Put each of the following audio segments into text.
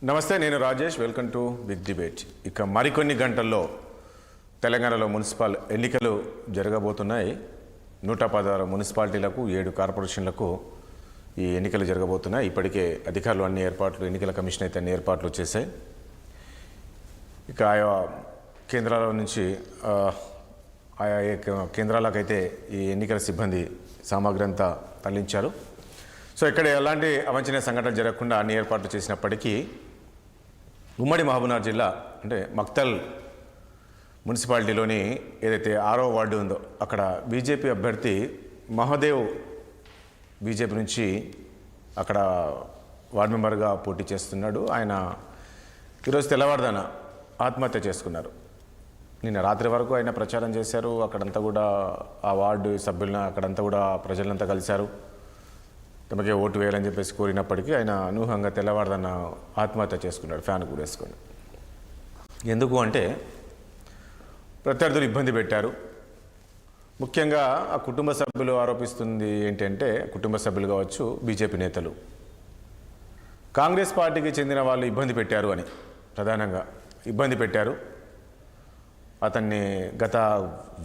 నమస్తే, నేను Rajesh. Welcome to big debate. ఇక మరికొన్ని గంటల్లో తెలంగాణలో మున్సిపల్ ఎన్నికలు జరగబోతున్నాయి. 116 మున్సిపాలిటీలకు 7 కార్పొరేషన్లకు ఈ ఎన్నికలు జరగబోతున్నాయి. ఇప్పటికే అధికారులు అన్ని ఏర్పాట్లు, ఎన్నికల కమిషన్ అయితే అన్ని ఏర్పాట్లు చేశాయి. ఇక ఆయా కేంద్రాల నుంచి ఆయా కేంద్రాలకైతే ఈ ఎన్నికల సిబ్బంది సామాగ్రి అంతా తరలించారు. సో ఇక్కడ ఎలాంటి అవాంఛనీయ సంఘటనలు జరగకుండా అన్ని ఏర్పాట్లు చేసినప్పటికీ ఉమ్మడి మహబూబ్నగర్ జిల్లా అంటే మక్తల్ మున్సిపాలిటీలోని ఏదైతే 6వ వార్డు ఉందో అక్కడ బీజేపీ అభ్యర్థి మహదేవ్ బీజేపీ నుంచి అక్కడ వార్డు మెంబర్గా పోటీ చేస్తున్నాడు. ఆయన ఈరోజు తెల్లవారుదాన ఆత్మహత్య చేసుకున్నారు. నిన్న రాత్రి వరకు ఆయన ప్రచారం చేశారు. అక్కడంతా కూడా ఆ వార్డు సభ్యులను అక్కడంతా కూడా ప్రజలంతా కలిశారు. తమకే ఓటు వేయాలని చెప్పేసి కోరినప్పటికీ ఆయన అనూహంగా తెల్లవారుదన్న ఆత్మహత్య చేసుకున్నాడు, ఫ్యాన్ కూడా వేసుకొని. ఎందుకు అంటే ప్రత్యర్థులు ఇబ్బంది పెట్టారు. ముఖ్యంగా ఆ కుటుంబ సభ్యులు ఆరోపిస్తుంది ఏంటంటే, కుటుంబ సభ్యులు కావచ్చు, బీజేపీ నేతలు కాంగ్రెస్ పార్టీకి చెందిన వాళ్ళు ఇబ్బంది పెట్టారు అని, ప్రధానంగా ఇబ్బంది పెట్టారు. అతన్ని గత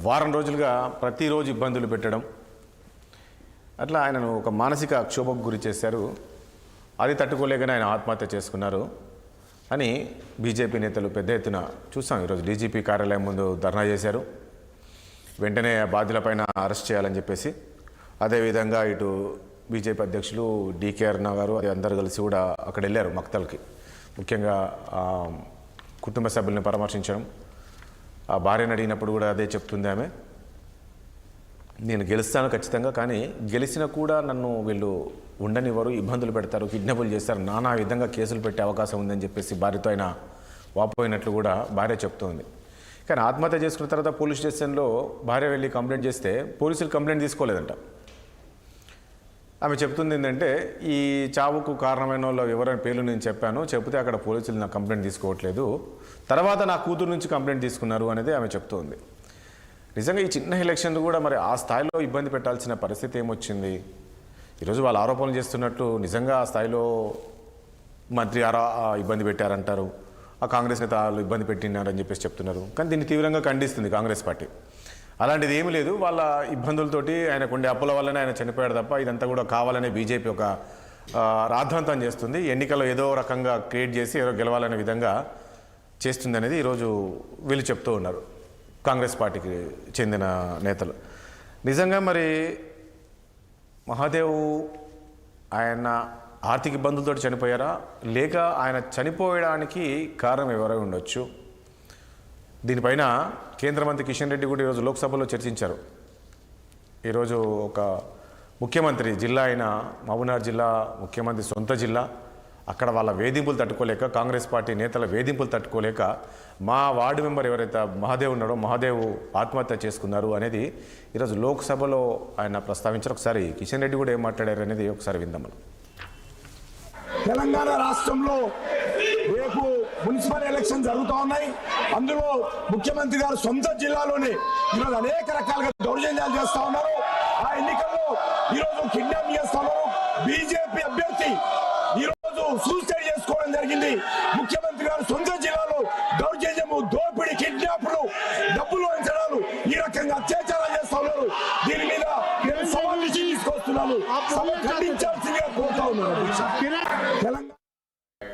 వారం రోజులుగా ప్రతిరోజు ఇబ్బందులు పెట్టడం, అట్లా ఆయనను ఒక మానసిక క్షోభకు గురి చేశారు. అది తట్టుకోలేకనే ఆయన ఆత్మహత్య చేసుకున్నారు అని బీజేపీ నేతలు పెద్ద ఎత్తున చూసాం. ఈరోజు డీజీపీ కార్యాలయం ముందు ధర్నా చేశారు. వెంటనే బాధ్యులపైన అరెస్ట్ చేయాలని చెప్పేసి. అదేవిధంగా ఇటు బీజేపీ అధ్యక్షులు డీకే అరుణ గారు అది అందరూ కలిసి కూడా అక్కడ వెళ్ళారు మక్తల్కి. ముఖ్యంగా కుటుంబ సభ్యుల్ని పరామర్శించడం. ఆ భార్యను అడిగినప్పుడు కూడా అదే చెప్తుంది ఆమె, నేను గెలుస్తాను ఖచ్చితంగా, కానీ గెలిచినా కూడా నన్ను వీళ్ళు ఉండనివ్వరు, ఇబ్బందులు పెడతారు, కిడ్నాపులు చేస్తారు, నానా విధంగా కేసులు పెట్టే అవకాశం ఉందని చెప్పేసి భార్యతో ఆయన వాపోయినట్లు కూడా భార్య చెప్తోంది. కానీ ఆత్మహత్య చేసుకున్న తర్వాత పోలీస్ స్టేషన్లో భార్య వెళ్ళి కంప్లైంట్ చేస్తే పోలీసులు కంప్లైంట్ తీసుకోలేదంట. ఆమె చెప్తుంది ఏంటంటే, ఈ చావుకు కారణమైన వాళ్ళు ఎవరైనా పేర్లు నేను చెప్పాను, చెప్తే అక్కడ పోలీసులు నా కంప్లైంట్ తీసుకోవట్లేదు, తర్వాత నా కూతురు నుంచి కంప్లైంట్ తీసుకున్నారు అనేది ఆమె చెప్తోంది. నిజంగా ఈ చిన్న ఎలక్షన్లు కూడా మరి ఆ స్థాయిలో ఇబ్బంది పెట్టాల్సిన పరిస్థితి ఏమొచ్చింది? ఈరోజు వాళ్ళు ఆరోపణలు చేస్తున్నట్టు నిజంగా ఆ స్థాయిలో మంత్రి ఇబ్బంది పెట్టారంటారు, ఆ కాంగ్రెస్ నేత వాళ్ళు ఇబ్బంది పెట్టినారని చెప్పేసి చెప్తున్నారు. కానీ దీన్ని తీవ్రంగా ఖండిస్తుంది కాంగ్రెస్ పార్టీ. అలాంటిది ఏమీ లేదు. వాళ్ళ ఇబ్బందులతోటి ఆయనకు ఉండే అప్పుల వల్లనే ఆయన చనిపోయాడు తప్ప ఇదంతా కూడా కావాలనే బీజేపీ ఒక రాద్ధాంతం చేస్తుంది. ఎన్నికల్లో ఏదో రకంగా క్రియేట్ చేసి ఏదో గెలవాలనే విధంగా చేస్తుంది అనేది ఈరోజు వీళ్ళు చెప్తూ ఉన్నారు, కాంగ్రెస్ పార్టీకి చెందిన నేతలు. నిజంగా మరి మహాదేవ్ ఆయన ఆర్థిక ఇబ్బందులతో చనిపోయారా, లేక ఆయన చనిపోయడానికి కారణం ఎవరై ఉండొచ్చు? దీనిపైన కేంద్ర మంత్రి కిషన్ రెడ్డి కూడా ఈరోజు లోక్సభలో చర్చించారు. ఈరోజు ఒక ముఖ్యమంత్రి జిల్లా అయిన మహబూబ్నగర్ జిల్లా ముఖ్యమంత్రి సొంత జిల్లా, అక్కడ వాళ్ళ వేధింపులు తట్టుకోలేక, కాంగ్రెస్ పార్టీ నేతల వేధింపులు తట్టుకోలేక మా వార్డు మెంబర్ ఎవరైతే మహాదేవ్ ఉన్నాడో మహాదేవ్ ఆత్మహత్య చేసుకున్నారు అనేది ఈరోజు లోక్సభలో ఆయన ప్రస్తావించారు. ఒకసారి కిషన్ రెడ్డి కూడా ఏం మాట్లాడారు అనేది ఒకసారి విందాం. తెలంగాణ రాష్ట్రంలో రేపు మున్సిపల్ ఎలక్షన్ జరుగుతూ ఉన్నాయి. అందులో ముఖ్యమంత్రి గారు సొంత జిల్లాలోనే ఈరోజు అనేక రకాలుగా దౌర్జన్యాలు చేస్తా ఉన్నారు. ఆ ఎన్నికల్లో ఈరోజు కిడ్నాప్ చేస్తా ఉన్నారు. బీజేపీ అభ్యర్థి ఈరోజు సూసైడ్ చేసుకోవడం జరిగింది. ముఖ్యమంత్రి గారు సొంత జిల్లాలో దౌర్జన్యము, దోపిడీ, కిడ్నాప్లు, డబ్బులు వంచడాలు, ఈ రకంగా అత్యాచారాలు చేస్తా ఉన్నారు. దీని మీద నేను సవాళ్ళు తీసుకొస్తున్నాను, ఖండించాల్సిందిగా కోరుతా ఉన్నాను.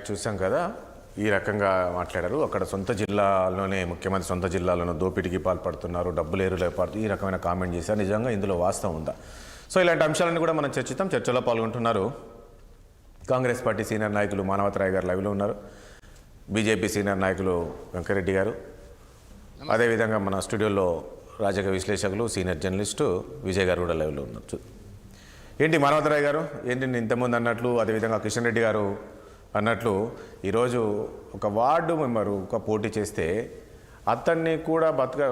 చూసాం కదా, ఈ రకంగా మాట్లాడారు. అక్కడ సొంత జిల్లాలోనే ముఖ్యమంత్రి సొంత జిల్లాలోనూ దోపిడీకి పాల్పడుతున్నారు, డబ్బులు ఏరులేపాడు, ఈ రకమైన కామెంట్ చేశారు. నిజంగా ఇందులో వాస్తవం ఉందా? సో ఇలాంటి అంశాలన్నీ కూడా మనం చర్చిద్దాం. చర్చలో పాల్గొంటున్నారు కాంగ్రెస్ పార్టీ సీనియర్ నాయకులు మానవతరాయ్ గారు లైవ్లో ఉన్నారు, బీజేపీ సీనియర్ నాయకులు వెంకరెడ్డి గారు, అదేవిధంగా మన స్టూడియోలో రాజకీయ విశ్లేషకులు సీనియర్ జర్నలిస్టు విజయ్ గారు కూడా లైవ్లో ఉన్నారు. ఏంటి మానవతరాయ్ గారు, ఏంటి ఇంతకుముందు అన్నట్లు, అదేవిధంగా కిషన్ రెడ్డి గారు అన్నట్లు ఈరోజు ఒక వార్డు మెంబరు ఒక పోటీ చేస్తే అతన్ని కూడా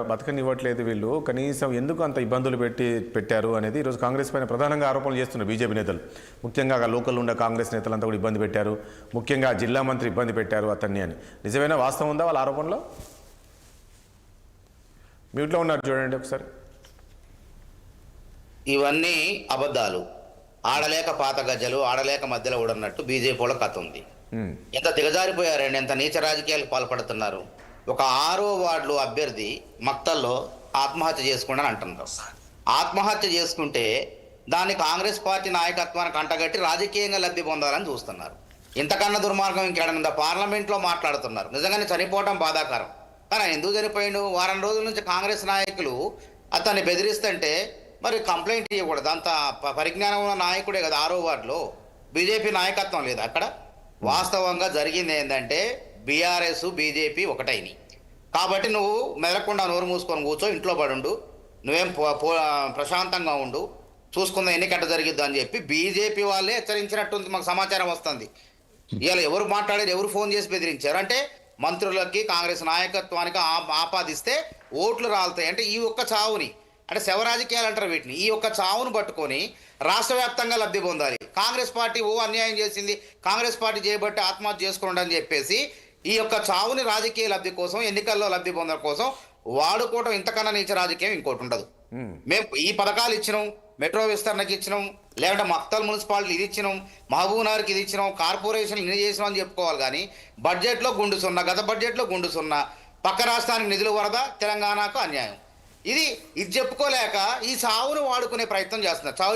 బతకనివ్వట్లేదు వీళ్ళు, కనీసం ఎందుకు అంత ఇబ్బందులు పెట్టారు అనేది ఈరోజు కాంగ్రెస్ పైన ప్రధానంగా ఆరోపణలు చేస్తున్నారు బీజేపీ నేతలు. ముఖ్యంగా లోకల్ ఉన్న కాంగ్రెస్ నేతలంతా కూడా ఇబ్బంది పెట్టారు, ముఖ్యంగా జిల్లా మంత్రి ఇబ్బంది పెట్టారు అతన్ని అని. నిజమైన వాస్తవం ఉందా వాళ్ళ ఆరోపణలో? మ్యూట్లో ఉన్నారు చూడండి ఒకసారి. ఇవన్నీ అబద్ధాలు. ఆడలేక పాత గజ్జలు ఆడలేక మధ్యలో ఊడన్నట్టు బీజేపీ వాళ్ళ కథ ఉంది. ఎంత దిగజారిపోయారండి, ఎంత నీచ రాజకీయాలకు పాల్పడుతున్నారు. ఒక 6వ వార్డులో అభ్యర్థి మక్తల్లో ఆత్మహత్య చేసుకుంటా అంటున్నారు. ఆత్మహత్య చేసుకుంటే దాన్ని కాంగ్రెస్ పార్టీ నాయకత్వానికి అంటగట్టి రాజకీయంగా లబ్ధి పొందాలని చూస్తున్నారు. ఇంతకన్నా దుర్మార్గం ఇంకేడనుందా? పార్లమెంట్లో మాట్లాడుతున్నారు. నిజంగానే చనిపోవడం బాధాకరం. కానీ ఆయన ఎందుకు చనిపోయిండు? వారం రోజుల నుంచి కాంగ్రెస్ నాయకులు అతన్ని బెదిరిస్తుంటే మరి కంప్లైంట్ ఇవ్వకూడదు. అంత పరిజ్ఞానం ఉన్న నాయకుడే కదా 6వ వార్డులో. బీజేపీ నాయకత్వం లేదు అక్కడ. వాస్తవంగా జరిగింది ఏంటంటే బీఆర్ఎస్ బీజేపీ ఒకటైని. కాబట్టి నువ్వు మెదలకుండా నోరు మూసుకొని కూర్చో, ఇంట్లో పడుండు, నువ్వేం ప్రశాంతంగా ఉండు, చూసుకుందాం ఎన్నికట్ట జరిగిద్దు అని చెప్పి బీజేపీ వాళ్ళే హెచ్చరించినట్టుంది. మాకు సమాచారం వస్తుంది. ఇవాళ ఎవరు మాట్లాడారు, ఎవరు ఫోన్ చేసి బెదిరించారు అంటే మంత్రులకి కాంగ్రెస్ నాయకత్వానికి ఆపాదిస్తే ఓట్లు రాలుతాయి. అంటే ఈ ఒక్క చావుని, అంటే శవ రాజకీయాలు అంటారు వీటిని, ఈ ఒక్క చావును పట్టుకొని రాష్ట్ర వ్యాప్తంగా లబ్ధి పొందాలి. కాంగ్రెస్ పార్టీ అన్యాయం చేసింది, కాంగ్రెస్ పార్టీ చేయబట్టి ఆత్మహత్య చేసుకోండి అని చెప్పేసి ఈ యొక్క చావుని రాజకీయ లబ్ధి కోసం, ఎన్నికల్లో లబ్ధి పొందడం కోసం వాడుకోవడం ఇంతకన్నా నీచ రాజకీయం ఇంకోటి ఉండదు. మేము ఈ పథకాలు ఇచ్చినాం, మెట్రో విస్తరణకి ఇచ్చినాం, లేదంటే మక్తల్ మున్సిపాలిటీ ఇది ఇచ్చినాం, మహబూబ్నగర్కి ఇది ఇచ్చినాం, కార్పొరేషన్ ఇది చేసినాం అని చెప్పుకోవాలి. కానీ బడ్జెట్లో గుండు సున్నా, గత బడ్జెట్లో గుండు సున్నా, పక్క రాష్ట్రానికి నిధులు వరద, తెలంగాణకు అన్యాయం. ఇది చెప్పుకోలేక ఈ చావును వాడుకునే ప్రయత్నం చేస్తున్నారు. చావు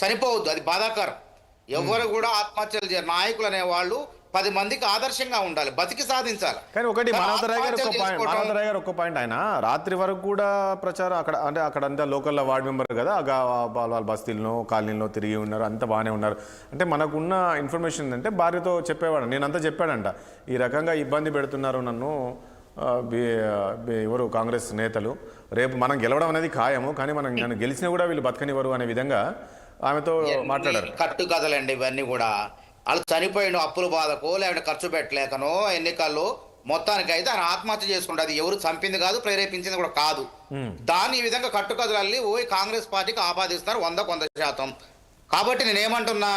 చనిపోవద్దు, అది బాధాకరం. ఎవరు కూడా ఆత్మహత్యలు చేయరు. నాయకులు అనేవాళ్ళు 10 మందికి ఆదర్శంగా ఉండాలి, బతికి సాధించాలి. కానీ ఒకటి మానవతరాయ్ గారు ఒక పాయింట్, ఆయన రాత్రి వరకు కూడా ప్రచారం అక్కడ, అంటే అక్కడంతా లోకల్ వార్డు మెంబర్ కదా, వాళ్ళ బస్తీల్లో కాలనీలో తిరిగి ఉన్నారు, అంతా బాగానే ఉన్నారు. అంటే మనకున్న ఇన్ఫర్మేషన్ ఏంటంటే భార్యతో చెప్పేవాడు, నేనంతా చెప్పాడంట, ఈ రకంగా ఇబ్బంది పెడుతున్నారు నన్ను ఎవరు కాంగ్రెస్ నేతలు, రేపు మనం గెలవడం అనేది ఖాయము, కానీ మనం నన్ను గెలిచినా కూడా వీళ్ళు బతకనివ్వరు అనే విధంగా ఆమెతో మాట్లాడారు. కట్టు కథలండి ఇవన్నీ కూడా. వాళ్ళు చనిపోయిన అప్పుల బాధకో లేదంటే ఖర్చు పెట్టలేకనో ఎన్నికల్లో మొత్తానికైతే ఆయన ఆత్మహత్య చేసుకుంటే అది ఎవరు చంపింది కాదు, ప్రేరేపించింది కూడా కాదు. దాన్ని ఈ విధంగా కట్టుకథలల్లి కాంగ్రెస్ పార్టీకి ఆపాదిస్తారు 100%. కాబట్టి నేనేమంటున్నా,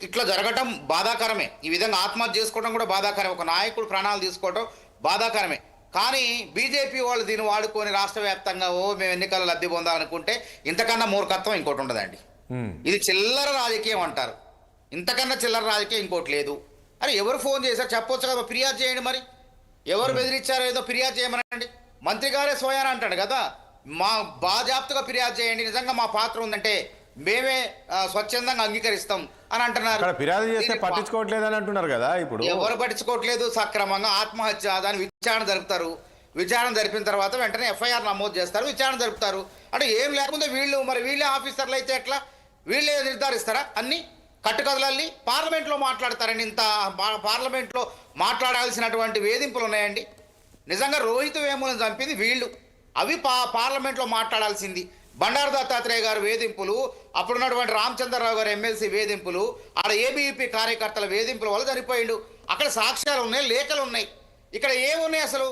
ఇట్లా జరగటం బాధాకరమే. ఈ విధంగా ఆత్మహత్య చేసుకోవడం కూడా బాధాకరమే. ఒక నాయకుడు ప్రాణాలు తీసుకోవడం బాధాకరమే. కానీ బీజేపీ వాళ్ళు దీన్ని వాడుకొని రాష్ట్ర వ్యాప్తంగా మేము ఎన్నికల్లో లబ్ధి పొందాలనుకుంటే ఇంతకన్నా మూర్ఖత్వం ఇంకోటి ఉండదండి. ఇది చిల్లర రాజకీయం అంటారు. ఇంతకన్నా చిల్లర రాజకీయం ఇంకోటి లేదు. అరే ఎవరు ఫోన్ చేశారు చెప్పొచ్చు కదా, ఫిర్యాదు చేయండి. మరి ఎవరు బెదిరించారో ఏదో ఫిర్యాదు చేయమనండి. మంత్రి గారే స్వయాన అంటాడు కదా, మా బాజాప్తుగా ఫిర్యాదు చేయండి, నిజంగా మా పాత్ర ఉందంటే మేమే స్వచ్ఛందంగా అంగీకరిస్తాం అని అంటున్నారు. ఫిర్యాదు చేస్తే పట్టించుకోవట్లేదు అని అంటున్నారు కదా. ఇప్పుడు ఎవరు పట్టించుకోవట్లేదు. సక్రమంగా ఆత్మహత్య దాని విచారణ జరుపుతారు. విచారణ జరిపిన తర్వాత వెంటనే ఎఫ్ఐఆర్ నమోదు చేస్తారు, విచారణ జరుపుతారు. అంటే ఏం లేకుండా వీళ్ళే ఆఫీసర్లు అయితే ఎట్లా? వీళ్ళే నిర్ధారిస్తారా అన్ని కట్టుకథలల్లి? పార్లమెంట్లో మాట్లాడతారండి. ఇంత పార్లమెంట్లో మాట్లాడాల్సినటువంటి వేధింపులు ఉన్నాయండి. నిజంగా రోహిత్ వేములను చంపింది వీళ్ళు, అవి పార్లమెంట్లో మాట్లాడాల్సింది. బండారు దత్తాత్రేయ గారు వేధింపులు, అప్పుడున్నటువంటి రామచంద్రరావు గారు ఎమ్మెల్సీ వేధింపులు, ఆడ ఏబీవీపీ కార్యకర్తల వేధింపుల వల్ల చనిపోయిండు. అక్కడ సాక్ష్యాలు ఉన్నాయి, లేఖలు ఉన్నాయి. ఇక్కడ ఏమున్నాయి అసలు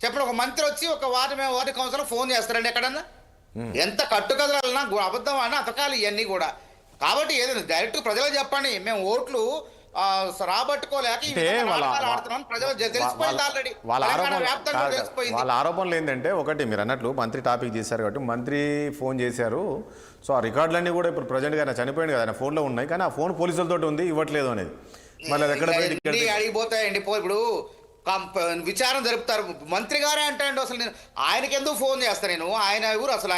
చెప్పండి? ఒక మంత్రి వచ్చి ఒక వార్డు కౌన్సిలర్ ఫోన్ చేస్తారండి ఎక్కడన్నా? ఎంత కట్టుకథలన్నా అబద్ధం అని అతకాలి ఇవన్నీ కూడా. కాబట్టి ఏదైనా డైరెక్ట్ ప్రజలకు చెప్పండి, మేము ఓట్లు రాబట్టుకోలేక వాళ్ళ ఆరోపణలు ఏంటంటే, ఒకటి మీరు అన్నట్లు మంత్రి టాపిక్ చేశారు కాబట్టి మంత్రి ఫోన్ చేశారు. సో ఆ రికార్డులన్నీ కూడా ఇప్పుడు ప్రజెంట్గా ఆయన చనిపోయింది కదా, ఆయన ఫోన్లో ఉన్నాయి, కానీ ఆ ఫోన్ పోలీసులతో ఉంది, ఇవ్వట్లేదు అనేది. మళ్ళీ అది ఎక్కడ అడిగిపోతాయండి. ఇప్పుడు విచారణ జరుపుతారు. మంత్రి గారే అంటాడు అసలు నేను ఆయనకి ఎందుకు ఫోన్ చేస్తాను? నేను ఆయన ఎవరు అసలు?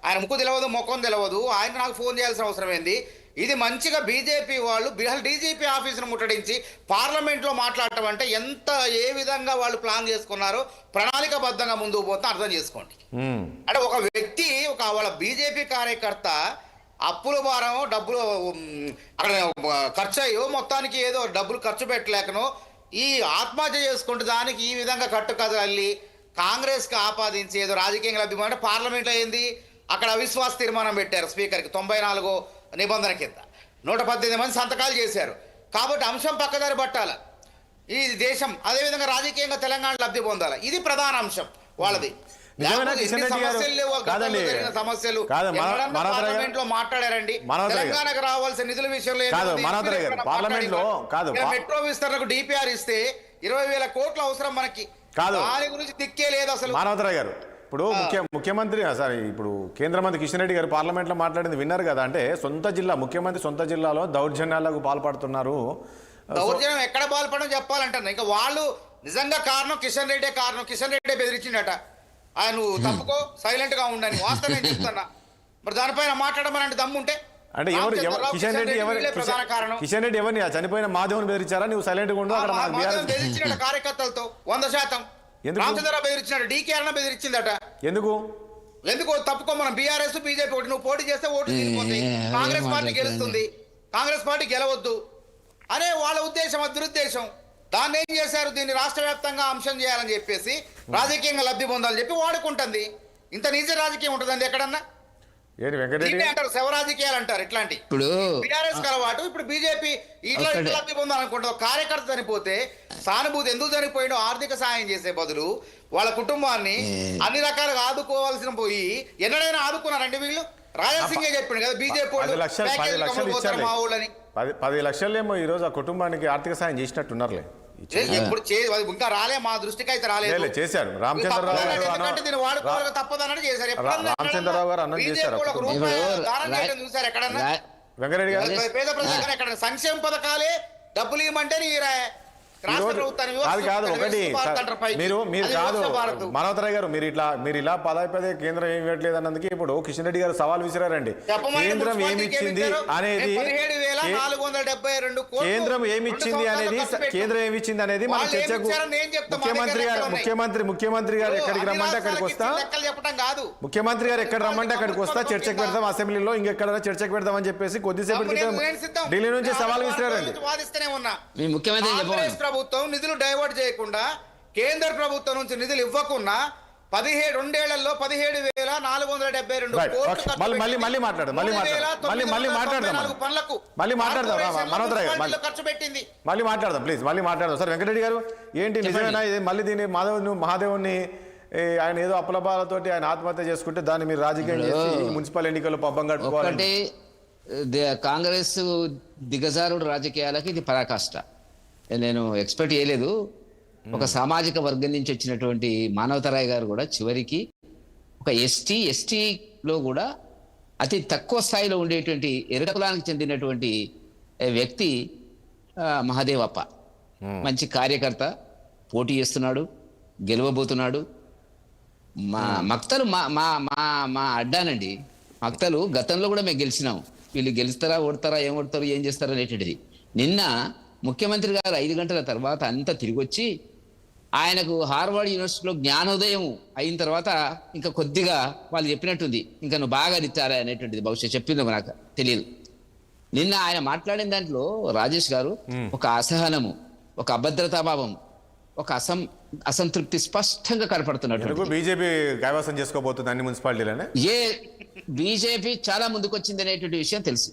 ఆయన ముక్కు తెలియదు, ముఖం తెలియదు, ఆయన నాకు ఫోన్ చేయాల్సిన అవసరం ఏంది? ఇది మంచిగా బీజేపీ వాళ్ళు డీజీపీ ఆఫీసును ముట్టడించి పార్లమెంట్లో మాట్లాడటం అంటే ఏ విధంగా వాళ్ళు ప్లాన్ చేసుకున్నారో ప్రణాళికాబద్ధంగా ముందుకు పోతే అర్థం చేసుకోండి. అంటే ఒక వ్యక్తి వాళ్ళ బీజేపీ కార్యకర్త అప్పుల భారం డబ్బులు అక్కడ ఖర్చు అయ్యో మొత్తానికి ఏదో డబ్బులు ఖర్చు పెట్టలేకనో ఈ ఆత్మహత్య చేసుకుంటే దానికి ఈ విధంగా కట్టుకథలు అల్లి కాంగ్రెస్కి ఆపాదించి ఏదో రాజకీయంగా లబ్ధి అంటే పార్లమెంట్లో ఏంది అక్కడ అవిశ్వాస తీర్మానం పెట్టారు స్పీకర్కి 94 నిబంధన కింద 118 మంది సంతకాలు చేశారు. కాబట్టి అంశం పక్కదారి పట్టాల ఈ దేశం, అదేవిధంగా రాజకీయంగా తెలంగాణ లబ్ధి పొందాలి. ఇది ప్రధాన అంశం వాళ్ళది. పార్లమెంట్లో మాట్లాడారండి. తెలంగాణకు రావాల్సిన నిధుల విషయంలో మెట్రో విస్తరణకు డిపిఆర్ ఇస్తే 20,000 కోట్లు అవసరం మనకి. దాని గురించి దిక్కే లేదు అసలు. మానవతరాయ్ గారు ఇప్పుడు ముఖ్యమంత్రి సారీ ఇప్పుడు కేంద్ర మంత్రి కిషన్ రెడ్డి గారు పార్లమెంట్లో మాట్లాడింది విన్నారు కదా. అంటే ముఖ్యమంత్రి సొంత జిల్లాలో దౌర్జన్యాలకు పాల్పడుతున్నారు. దౌర్జన్యం ఎక్కడ పాల్పడడం చెప్పాలంటారు. ఇంకా వాళ్ళు నిజంగా కారణం కిషన్ రెడ్డే కారణం. కిషన్ రెడ్డే బెదిరించిండట, ఆయన నువ్వు తప్పుకో సైలెంట్ గా ఉండని. వాస్తవం నేను చెప్తున్నా. మరి దానిపైన మాట్లాడమని దమ్ముంటే అంటే ఎవరు కిషన్ రెడ్డి కిషన్ రెడ్డి ఎవరిని చనిపోయిన మాధవన్ బెదిరించారా? నువ్వు సైలెంట్ గా ఉండు. బెదిరించిన కార్యకర్తలతో 100%. రామచంద్రరావు బెదిరించినాడు, డీకే అన్న బెదిరించిందట. ఎందుకు తప్పుకో, మనం బీఆర్ఎస్ బీజేపీ ఒకటి, నువ్వు పోటీ చేస్తే ఓటు తీరిపోతుంది, కాంగ్రెస్ పార్టీ గెలుస్తుంది, కాంగ్రెస్ పార్టీ గెలవద్దు అనే వాళ్ళ ఉద్దేశం, అది దురుద్దేశం. దాన్ని ఏం చేశారు, దీన్ని రాష్ట్ర వ్యాప్తంగా అంశం చేయాలని చెప్పేసి రాజకీయంగా లబ్ధి పొందాలని చెప్పి వాడుకుంటుంది. ఇంత నీచ రాజకీయం ఉంటుందండి ఎక్కడన్నా? అంటారు శవ రాజకీయాలు అంటారు. ఇట్లాంటి ఇప్పుడు బీఆర్ఎస్ అలవాటు. ఇప్పుడు బీజేపీ ఇట్లా లబ్ధి పొందాలనుకుంటారు. కార్యకర్త చనిపోతే సానుభూతి ఎందుకు చనిపోయినో ఆర్థిక సాయం చేసే బదులు వాళ్ళ కుటుంబాన్ని అన్ని రకాలుగా ఆదుకోవాల్సిన పోయి ఎన్నడైనా ఆదుకున్నారండి వీళ్ళు? రాజాసింగే చెప్పిండు కదా బీజేపీ 10 లక్షలేమో ఈ రోజు ఆ కుటుంబానికి ఆర్థిక సాయం చేసినట్టున్నారులే. ఇప్పుడు ఇంకా రాలే, మా దృష్టికి అయితే రాలేదు. చేశారు రామచంద్రరావు గారు అన్నం చేశారు. చూసారు ఎక్కడన్నా? వెంకరెడ్డి గారు పేద ప్రజలు ఎక్కడ సంక్షేమ పథకాలే డబ్బులు ఇవ్వమంటే కాదు ఒకటి మీరు కాదు మనోహరరావు గారు, మీరు ఇలా పదే కేంద్రం ఏమి ఇవ్వట్లేదు అన్నందుకు ఇప్పుడు కిషన్ రెడ్డి గారు సవాల్ విసిరారండి. కేంద్రం ఏమిచ్చింది అనేది మన చర్చకు ముఖ్యమంత్రి గారు ఎక్కడికి రమ్మంటే అక్కడికి వస్తా, ముఖ్యమంత్రి గారు ఎక్కడ రమ్మంటే అక్కడికి వస్తా, చర్చకు పెడదాం, అసెంబ్లీలో ఇంకెక్కడ చర్చకు పెడదాం అని చెప్పేసి కొద్దిసేపు ఢిల్లీ నుంచి సవాల్ విసిరారండి. ప్రభుత్వం నిధులు డైవర్ట్ చేయకుండా, కేంద్ర ప్రభుత్వం నుంచి నిధులు ఇవ్వకుండా 17 17,472 ఖర్చు పెట్టింది. మళ్ళీ మాట్లాడదాం ప్లీజ్, మళ్ళీ మాట్లాడదాం. సార్ వెంకటరెడ్డి గారు ఏంటి నిజమేనా ఇది? మళ్ళీ దీన్ని మహాదేవుని ఆయన ఏదో అప్లబాలతోటి ఆయన ఆత్మహత్య చేసుకుంటే దాన్ని మీరు రాజకీయం చేసి మున్సిపల్ ఎన్నికల్లో పబ్బం కట్టుకోవాలంటే కాంగ్రెస్ దిగజారుడు రాజకీయాలకి ఇది పరాకాష్ట. నేను ఎక్స్పెక్ట్ చేయలేదు. ఒక సామాజిక వర్గం నుంచి వచ్చినటువంటి మానవతరాయ్ గారు కూడా చివరికి ఒక ఎస్టీలో కూడా అతి తక్కువ స్థాయిలో ఉండేటువంటి ఎరుక కులానికి చెందినటువంటి వ్యక్తి మహాదేవప్ప. మంచి కార్యకర్త, పోటీ చేస్తున్నాడు, గెలవబోతున్నాడు. మా మక్తలు మా అడ్డానండి. మక్తలు గతంలో కూడా మేము గెలిచినాం. వీళ్ళు గెలుస్తారా, ఓడతారా, ఏం ఓడతారు, ఏం చేస్తారా అనేటువంటిది. నిన్న ముఖ్యమంత్రి గారు 5 గంటల తర్వాత అంతా తిరిగి వచ్చి ఆయనకు హార్వర్డ్ యూనివర్సిటీలో జ్ఞానోదయం అయిన తర్వాత ఇంకా కొద్దిగా వాళ్ళు చెప్పినట్టుంది, ఇంకా నువ్వు బాగా నిచ్చారా అనేటువంటిది బహుశా చెప్పిందో నాకు తెలియదు. నిన్న ఆయన మాట్లాడిన దాంట్లో రాజేష్ గారు ఒక అసహనము, ఒక అభద్రతాభావం, ఒక అసంతృప్తి స్పష్టంగా కనపడుతున్నట్టు. బీజేపీ కైవసం చేసుకోబోతుంది అన్ని మున్సిపాలిటీలనే. బీజేపీ చాలా ముందుకొచ్చింది అనేటువంటి విషయం తెలుసు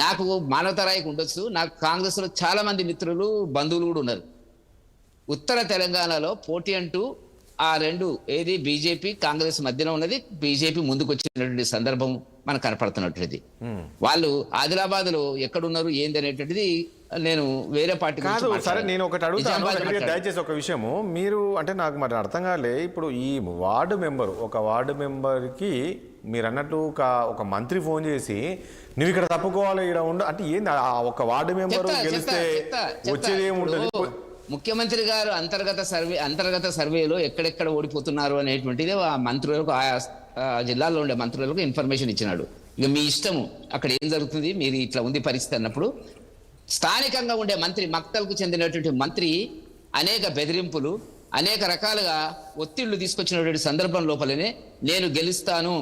నాకు. మానవతరాయికి ఉండొచ్చు, నాకు కాంగ్రెస్ లో చాలా మంది మిత్రులు, బంధువులు కూడా ఉన్నారు. ఉత్తర తెలంగాణలో పోటీ అంటూ ఆ రెండు ఏది బీజేపీ కాంగ్రెస్ మధ్యలో ఉన్నది. బీజేపీ ముందుకు వచ్చినటువంటి సందర్భం మనకు కనపడుతున్నటువంటిది. వాళ్ళు ఆదిలాబాద్ లో ఎక్కడున్నారు ఏంది అనేటువంటిది నేను వేరే పార్టీ కాదు. సరే నేను ఒకటి అడుగుతాను దయచేసి ఒక విషయము. మీరు అంటే నాకు మరి అర్థం కాలే. ఇప్పుడు ఈ ఒక వార్డు మెంబర్కి మీరు అన్నట్టు ఒక మంత్రి ఫోన్ చేసి నువ్వు ఇక్కడ తప్పుకోవాలి ఇక్కడ ఉండ అంటే ఏంది? ఒక వార్డు మెంబర్ గెలిస్తే వచ్చేది ఏముంటుంది? ముఖ్యమంత్రి గారు అంతర్గత సర్వేలో ఎక్కడెక్కడ ఓడిపోతున్నారు అనేటువంటిది ఆ మంత్రులకు, ఆయా జిల్లాల్లో ఉండే మంత్రులకు ఇన్ఫర్మేషన్ ఇచ్చినాడు. ఇక మీ ఇష్టము అక్కడ ఏం జరుగుతుంది, మీరు ఇట్లా ఉంది పరిస్థితి అన్నప్పుడు స్థానికంగా ఉండే మంత్రి, మక్తల్కు చెందినటువంటి మంత్రి అనేక బెదిరింపులు, అనేక రకాలుగా ఒత్తిళ్లు తీసుకొచ్చినటువంటి సందర్భం లోపలనే నేను గెలుస్తాను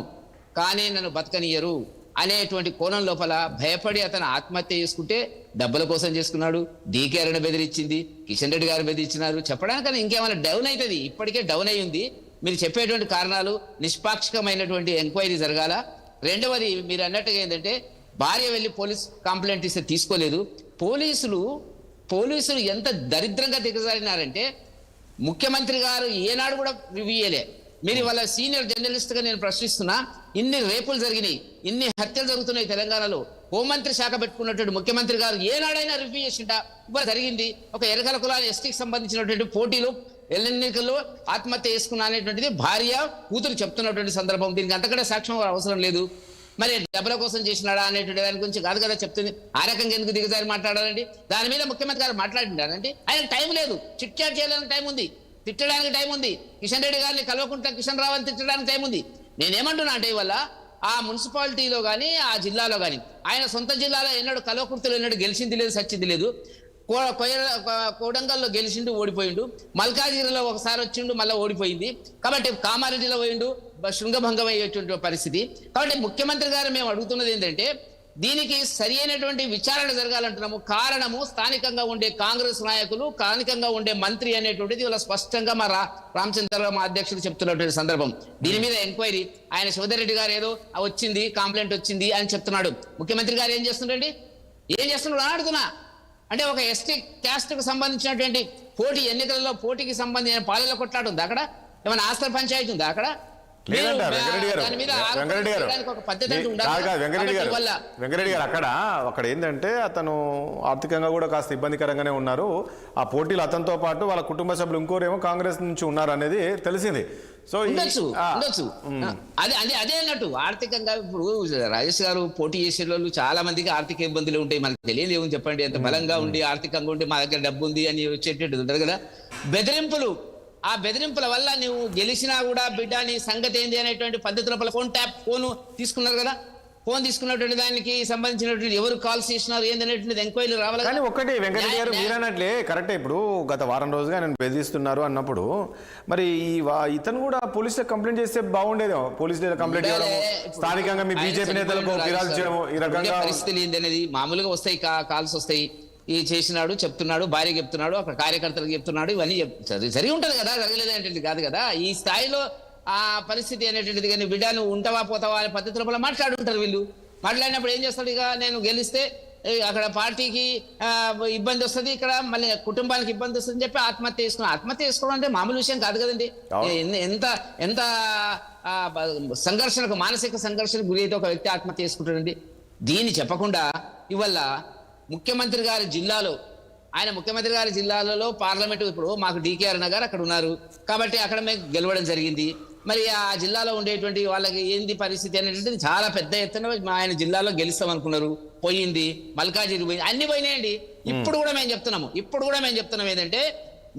కానీ నన్ను బతకనియరు అనేటువంటి కోణం లోపల భయపడి అతను ఆత్మహత్య చేసుకుంటే డబ్బుల కోసం చేసుకున్నాడు. డీకేఆర్ని బెదిరించింది, కిషన్ రెడ్డి గారు బెదిరించినారు. చెప్పడానికన్నా ఇంకేమైనా డౌన్ అవుతుంది? ఇప్పటికే డౌన్ అయి ఉంది. మీరు చెప్పేటువంటి కారణాలు నిష్పాక్షికమైనటువంటి ఎంక్వైరీ జరగాల. రెండవది మీరు అన్నట్టుగా ఏంటంటే భార్య వెళ్ళి పోలీస్ కంప్లైంట్ ఇస్తే తీసుకోలేదు. పోలీసులు ఎంత దరిద్రంగా దిగజారినారంటే ముఖ్యమంత్రి గారు ఏనాడు కూడా రివ్యూ చేయలే. మీరు వాళ్ళ సీనియర్ జర్నలిస్ట్గా నేను ప్రశ్నిస్తున్నా, ఇన్ని రేపులు జరిగినాయి, ఇన్ని హత్యలు జరుగుతున్నాయి తెలంగాణలో, హోంమంత్రి శాఖ పెట్టుకున్నటువంటి ముఖ్యమంత్రి గారు ఏనాడైనా రివ్యూ చేసింటా? ఇవాళ జరిగింది ఒక ఎరకల కులాల ఎస్టీకి సంబంధించినటువంటి పోటీలు ఎన్నికల్లో ఆత్మహత్య చేసుకున్నా అనేటువంటిది భార్య కూతురు చెప్తున్నటువంటి సందర్భం. దీనికి అంతకంటే సాక్ష్యం అవసరం లేదు. మరి డబ్బుల కోసం చేసినాడా అనేటువంటి దాని గురించి కాదు కదా చెప్తుంది. ఆ రకంగా ఎందుకు దిగజారి మాట్లాడాలండి? దాని మీద ముఖ్యమంత్రి గారు మాట్లాడిండారంటే ఆయన టైం లేదు. చిట్ చాట్ చేయడానికి టైం ఉంది, తిట్టడానికి టైం ఉంది, కిషన్ రెడ్డి గారిని కలవకుండా కిషన్ రావుని తిట్టడానికి టైం ఉంది. నేనేమంటున్నా అంటే ఇవాళ ఆ మున్సిపాలిటీలో కానీ ఆ జిల్లాలో కానీ ఆయన సొంత జిల్లాలో ఎన్నడూ కల్వకుర్తిలో ఎన్నడూ గెలిచింది లేదు, సచ్చింది లేదు. కోడంగల్లో గెలిచిండు, ఓడిపోయిండు. మల్కాజిగిరిలో ఒకసారి వచ్చిండు, మళ్ళీ ఓడిపోయింది. కాబట్టి కామారెడ్డిలో పోయిండు, శృంగభంగం అయ్యేటువంటి పరిస్థితి. కాబట్టి ముఖ్యమంత్రి గారు మేము అడుగుతున్నది ఏంటంటే దీనికి సరి అయినటువంటి విచారణ జరగాలంటున్నాము. కారణము స్థానికంగా ఉండే కాంగ్రెస్ నాయకులు, స్థానికంగా ఉండే మంత్రి అనేటువంటిది ఇలా స్పష్టంగా మా రామచంద్ర మా అధ్యక్షుడు చెప్తున్నటువంటి సందర్భం. దీని మీద ఎంక్వైరీ ఆయన శివధర్ గారు ఏదో వచ్చింది, కంప్లైంట్ వచ్చింది అని చెప్తున్నాడు. ముఖ్యమంత్రి గారు ఏం చేస్తున్నాడండి? ఏం చేస్తున్నాడు అని అడుగుతున్నా. అంటే ఒక ఎస్టీ క్యాస్ట్ కు సంబంధించినటువంటి ఎన్నికలలో పోటీకి సంబంధించిన పాలన కొట్లాట ఉందా అక్కడ? ఏమైనా ఆస్తి పంచాయతీ ఉందా అక్కడ? వెంకరెడ్డి గారు అక్కడ ఏంటంటే అతను ఆర్థికంగా కూడా కాస్త ఇబ్బందికరంగానే ఉన్నారు. ఆ పోటీలు అతనితో పాటు వాళ్ళ కుటుంబ సభ్యులు ఇంకోరేమో కాంగ్రెస్ నుంచి ఉన్నారు అనేది తెలిసింది. సో ఉండొచ్చు. అదే అన్నట్టు ఆర్థికంగా ఇప్పుడు రాజేష్ గారు పోటీ చేసే వాళ్ళు చాలా మందికి ఆర్థిక ఇబ్బందులు ఉంటాయి. మనకు తెలియదు ఏమని చెప్పండి. ఎంత బలంగా ఉండి ఆర్థికంగా ఉండి మా దగ్గర డబ్బు ఉంది అని వచ్చేటట్టు ఉంటారు కదా. బెదిరింపులు, ఆ బెదిరింపుల వల్ల నువ్వు గెలిచినా కూడా బిడ్డ నీ సంగతి ఏంది అనేటువంటి పద్ధతుల ఫోన్ తీసుకున్నారు కదా. ఫోన్ తీసుకున్నటువంటి దానికి సంబంధించినటువంటి ఎవరు కాల్స్ చేసినారు ఏందనేటువంటిది ఎంక్వైరీ రావాలి. కానీ ఒకటి వెంకటరెడ్డి గారు మీరన్నట్లే కరెక్టే. ఇప్పుడు గత వారం రోజుగా నేను బెదిరిస్తున్నారు అన్నప్పుడు మరి ఇతను కూడా పోలీసులకు కంప్లైంట్ చేస్తే బాగుండేదేమో. పోలీసులు కంప్లైంట్ చేయడం, స్థానికంగా మీ బీజేపీ నేతలకు ఫిర్యాదు చేయడం, ఈ రకంగా పరిస్థితులు ఏందనేది మామూలుగా వస్తాయి, కాల్స్ వస్తాయి. ఈ చేసినాడు చెప్తున్నాడు, భార్య చెప్తున్నాడు, అక్కడ కార్యకర్తలకు చెప్తున్నాడు, ఇవన్నీ జరిగి ఉంటది కదా. జరగలేదు అనేటువంటిది కాదు కదా. ఈ స్థాయిలో ఆ పరిస్థితి అనేటువంటిది కానీ బిడ్డ నువ్వు ఉంటావా పోతావా అనే పద్ధతుల వల్ల మాట్లాడుంటారు వీళ్ళు. మాట్లాడినప్పుడు ఏం చేస్తాడు? ఇక నేను గెలిస్తే అక్కడ పార్టీకి ఇబ్బంది వస్తుంది, ఇక్కడ మళ్ళీ కుటుంబానికి ఇబ్బంది వస్తుంది అని చెప్పి ఆత్మహత్య చేసుకున్నాను. ఆత్మహత్య చేసుకోవడం అంటే మామూలు విషయం కాదు కదండి. ఎంత ఎంత సంఘర్షణకు, మానసిక సంఘర్షణకు గురి అయితే ఒక వ్యక్తి ఆత్మహత్య చేసుకుంటాడండి. దీన్ని చెప్పకుండా ఇవల్ల ముఖ్యమంత్రి గారి జిల్లాలలో పార్లమెంటు ఇప్పుడు మాకు డికేఆర్ నగర్ అక్కడ ఉన్నారు కాబట్టి అక్కడ మేము గెలవడం జరిగింది. మరి ఆ జిల్లాలో ఉండేటువంటి వాళ్ళకి ఏంది పరిస్థితి అనేటువంటిది చాలా పెద్ద ఎత్తున ఆయన జిల్లాలో గెలుస్తాం అనుకున్నారు, పోయింది. మల్కాజిగిరి పోయింది, అన్ని పోయినాయండి. ఇప్పుడు కూడా మేము చెప్తున్నాం ఏంటంటే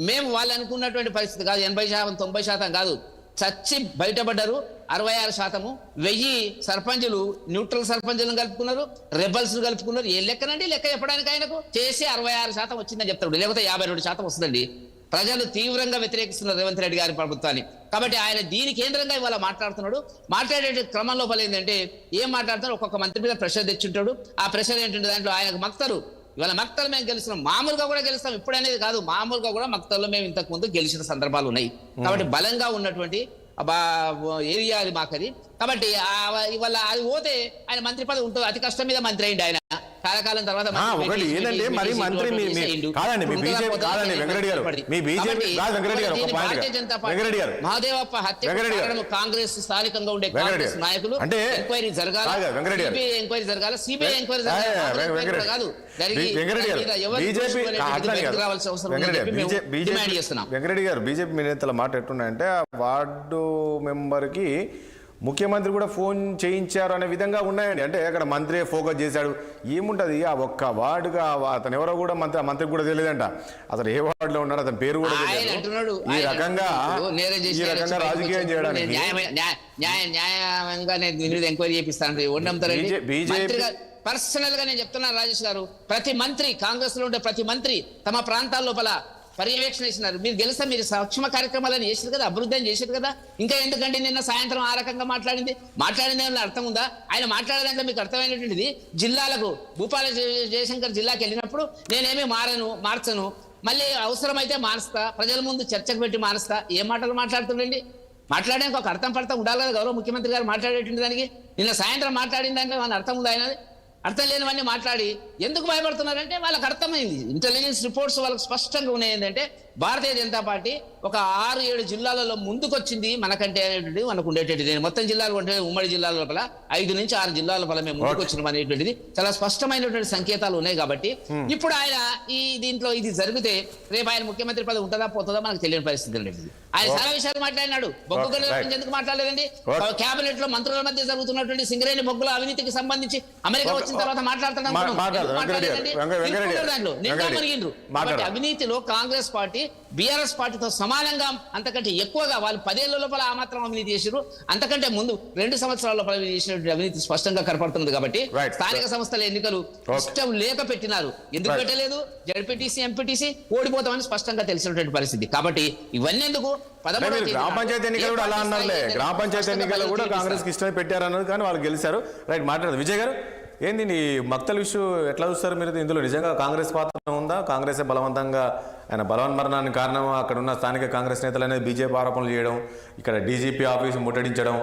మేము వాళ్ళు అనుకున్నటువంటి పరిస్థితి కాదు. 80% 90% కాదు, చచ్చి బయటపడ్డారు. 66%. 1000 సర్పంచులు న్యూట్రల్ సర్పంచులను కలుపుకున్నారు, రెబల్స్ కలుపుకున్నారు. ఏ లెక్కనండి? లెక్క చెప్పడానికి ఆయనకు చేసి 66% వచ్చిందని చెప్తాడు, లేకపోతే 52% వస్తుందండి. ప్రజలు తీవ్రంగా వ్యతిరేకిస్తున్నారు రేవంత్ రెడ్డి గారి ప్రభుత్వాన్ని. కాబట్టి ఆయన దీని కేంద్రంగా ఇవాళ మాట్లాడుతున్నాడు. మాట్లాడే క్రమం లోపల ఏంటంటే ఏం మాట్లాడుతున్నాడు? ఒక్కొక్క మంత్రి మీద ప్రెషర్ తెచ్చుంటాడు. ఆ ప్రెషర్ ఏంటంటే దాంట్లో ఆయనకు మక్తలు, ఇవాళ మక్తలు మేము గెలుస్తున్నాం, మామూలుగా కూడా గెలుస్తాం, ఇప్పుడనేది కాదు, మామూలుగా కూడా మక్తల్లో మేము ఇంతకు ముందు గెలిచిన సందర్భాలు ఉన్నాయి. కాబట్టి బలంగా ఉన్నటువంటి ఏరియా అది మాకది. కాబట్టి ఇవాళ అది పోతే ఆయన మంత్రి పదవి ఉంటుంది. అతి కష్టం మీద మంత్రి అయింది ఆయన చాలా కాలం తర్వాత. ఒకటి ఏంటంటే మరి మంత్రి కాదండి మీ బీజేపీ కాదండి వెంకరెడ్డి గారు, మీ బీజేపీ కాదు వెంకరెడ్డి గారు, భారతీయ జనతా పార్టీ మహాదేవప్ప హత్య కాంగ్రెస్ స్థానికంగా ఉండే కాంగ్రెస్ నాయకులు అంటే ఎంక్వైరీ జరగాలి, ఎంక్వైరీ జరగాలి, సిబిఐ ఎంక్వైరీ జరగాలి కాదు. వెంకరెడ్డి గారు బీజేపీ నేతల మాట ఎట్టున్నాయంటే వార్డు మెంబర్ కి ముఖ్యమంత్రి కూడా ఫోన్ చేయించారు అనే విధంగా ఉన్నాయండి. అంటే అక్కడ మంత్రి ఫోకస్ చేశాడు. ఏముంటది ఆ ఒక్క వార్డుగా అతను ఎవరో కూడా మంత్రికి కూడా తెలియదంట, అతను ఏ వార్డులో ఉన్నాడు, అతని పేరు కూడా తెలియదు. ఈ రకంగా రాజకీయం చేయడానికి న్యాయంగా నేను ఎంక్వైరీ చేపిస్తాను. పర్సనల్ గా నేను చెప్తున్నాను రాజేష్ గారు, ప్రతి మంత్రి కాంగ్రెస్ లో ఉండే ప్రతి మంత్రి తమ ప్రాంతాల లోపల పర్యవేక్షణ చేసినారు. మీరు గెలిస్తే మీరు సక్షమ కార్యక్రమాలను చేసారు కదా, అభివృద్ధి చేసారు కదా. ఇంకా ఎందుకంటే నిన్న సాయంత్రం ఆ రకంగా మాట్లాడింది అర్థం ఉందా? ఆయన మాట్లాడేదంటే మీకు అర్థమైనటువంటిది. జిల్లాలకు భూపాల జయశంకర్ జిల్లాకి వెళ్ళినప్పుడు నేనేమి మార్చను, మళ్ళీ అవసరమైతే మారుస్తా, ప్రజల ముందు చర్చకు పెట్టి మారుస్తా. ఏ మాటలు మాట్లాడుతుండండి? మాట్లాడడానికి ఒక అర్థం పడతా ఉండాలి కదా గౌరవ ముఖ్యమంత్రి గారు మాట్లాడేటువంటి దానికి. నిన్న సాయంత్రం మాట్లాడిన దాంట్లో మన అర్థం ఉందా? ఆయన అర్థం లేనివన్నీ మాట్లాడి ఎందుకు భయపడుతున్నారంటే వాళ్ళకి అర్థమైంది. ఇంటెలిజెన్స్ రిపోర్ట్స్ వాళ్ళకి స్పష్టంగా ఉన్నాయి. ఏంటంటే భారతీయ జనతా పార్టీ ఒక 6-7 జిల్లాలలో ముందుకొచ్చింది మనకంటే అనేటువంటిది మనకు ఉండేటటువంటిది. మొత్తం జిల్లాలు అంటే ఉమ్మడి జిల్లాల లోపల 5 నుంచి 6 జిల్లాల లోపల మేము ముందుకొచ్చినాం అనేటువంటిది చాలా స్పష్టమైనటువంటి సంకేతాలు ఉన్నాయి. కాబట్టి ఇప్పుడు ఆయన ఈ దీంట్లో ఇది జరిగితే రేపు ఆయన ముఖ్యమంత్రి పదవి ఉంటుందా పోతుందా మనకు తెలియని పరిస్థితి ఉండేది. ఆయన చాలా విషయాలు మాట్లాడినాడు. బొగ్గు గనుల గురించి ఎందుకు మాట్లాడలేదండి? కేబినెట్ లో మంత్రుల మధ్య జరుగుతున్నటువంటి సింగరేణి బొగ్గుల అవినీతికి సంబంధించి అమెరికా వచ్చిన తర్వాత మాట్లాడుతున్నాం. అవినీతిలో కాంగ్రెస్ పార్టీ బీఆర్ఎస్ పార్టీతో సమానంగా అంతకంటే ఎక్కువగా వాళ్ళు 10 ఏళ్ల లోపల ఆ మాత్రం అవినీతి చేశారు. అంతకంటే ముందు 2 సంవత్సరాల లోపల చేసినటువంటి అవినీతి స్పష్టంగా కనపడుతున్నది. కాబట్టి స్థానిక సంస్థల ఎన్నికలు ఇష్టం లేక పెట్టినారు. ఎందుకు పెట్టలేదు? జడ్పీటీసీ ఎంపీటీసీ ఓడిపోతామని స్పష్టంగా తెలిసినటువంటి పరిస్థితి. కాబట్టి ఇవన్నీ ఎందుకు గ్రామ పంచాయతీ ఎన్నికలు కూడా అలా అన్నారులే. గ్రామ పంచాయతీ ఎన్నికలు కూడా కాంగ్రెస్ కి ఇష్టమే పెట్టారన్నది, కానీ వాళ్ళు గెలిచారు. రైట్, మాట్లాడదు విజయ్ గారు. ఏంది నీ మక్తల్ ఇష్యూ ఎట్లా చూస్తారు మీరు? ఇందులో నిజంగా కాంగ్రెస్ పాత్ర ఉందా? కాంగ్రెసే బలవంతంగా ఆయన బలవన్మరణానికి కారణం అక్కడ ఉన్న స్థానిక కాంగ్రెస్ నేతలు అనేది బీజేపీ ఆరోపణలు చేయడం, ఇక్కడ డీజీపీ ఆఫీసు ముట్టడించడం,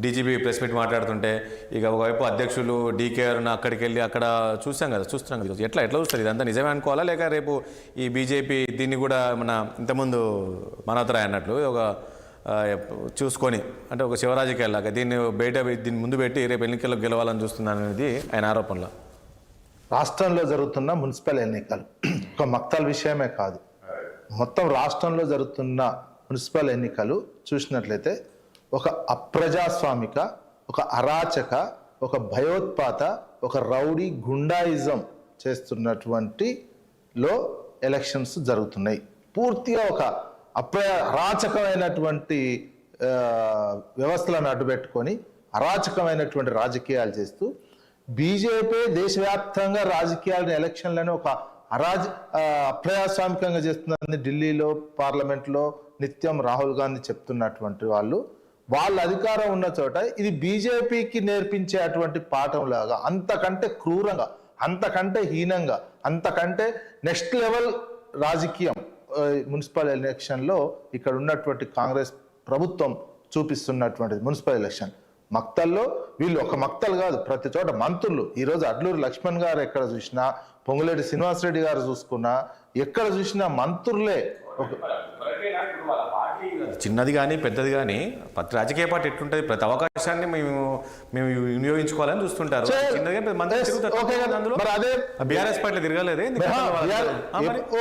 డీజీపీ ప్రెస్ మీట్ మాట్లాడుతుంటే ఇక ఒకవైపు అధ్యక్షులు డీకేఆర్ను అక్కడికి వెళ్ళి అక్కడ చూస్తున్నాం కదా. ఎట్లా చూస్తారు? ఇదంతా నిజమే అనుకోవాలా, లేక రేపు ఈ బీజేపీ దీన్ని కూడా మన ఇంతకుముందు మనోతరాయ్ అన్నట్లు ఒక చూసుకొని అంటే ఒక శివరాజకీయాలాగా దీన్ని ముందు పెట్టి రేపు ఎన్నికల్లో గెలవాలని చూస్తున్నాను అనేది ఆయన ఆరోపణలో. రాష్ట్రంలో జరుగుతున్న మున్సిపల్ ఎన్నికలు ఒక మక్తల్ విషయమే కాదు, మొత్తం రాష్ట్రంలో జరుగుతున్న మున్సిపల్ ఎన్నికలు చూసినట్లయితే ఒక అప్రజాస్వామిక, ఒక అరాచక, ఒక భయోత్పాత, ఒక రౌడీ గుండాయిజం చేస్తున్నటువంటి లో ఎలక్షన్స్ జరుగుతున్నాయి. పూర్తిగా ఒక అరాచకమైనటువంటి వ్యవస్థలను అడ్డుపెట్టుకొని అరాచకమైనటువంటి రాజకీయాలు చేస్తూ బీజేపీ దేశవ్యాప్తంగా రాజకీయాలను ఎలక్షన్లను ఒక అప్రజాస్వామికంగా చేస్తుందని ఢిల్లీలో పార్లమెంట్లో నిత్యం రాహుల్ గాంధీ చెప్తున్నటువంటి వాళ్ళ అధికారం ఉన్న చోట ఇది బీజేపీకి నేర్పించేటువంటి పాఠం లాగా, అంతకంటే క్రూరంగా, అంతకంటే హీనంగా, అంతకంటే నెక్స్ట్ లెవెల్ రాజకీయం మున్సిపల్ ఎలక్షన్లో ఇక్కడ ఉన్నటువంటి కాంగ్రెస్ ప్రభుత్వం చూపిస్తున్నటువంటిది. మున్సిపల్ ఎలక్షన్ మక్తల్లో వీళ్ళు ఒక మక్తలు కాదు, ప్రతి చోట మంత్రులు. ఈరోజు అడ్లూరు లక్ష్మణ్ గారు ఎక్కడ చూసినా, పొంగులేటి శ్రీనివాసరెడ్డి గారు చూసుకున్నా, ఎక్కడ చూసినా మంత్రులే. చిన్నది కానీ పెద్దది కానీ ప్రతి రాజకీయ పార్టీ ఎట్లుంటుంది, ప్రతి అవకాశాన్ని మేము వినియోగించుకోవాలని చూస్తుంటారు. BRS party తిరగలేదే.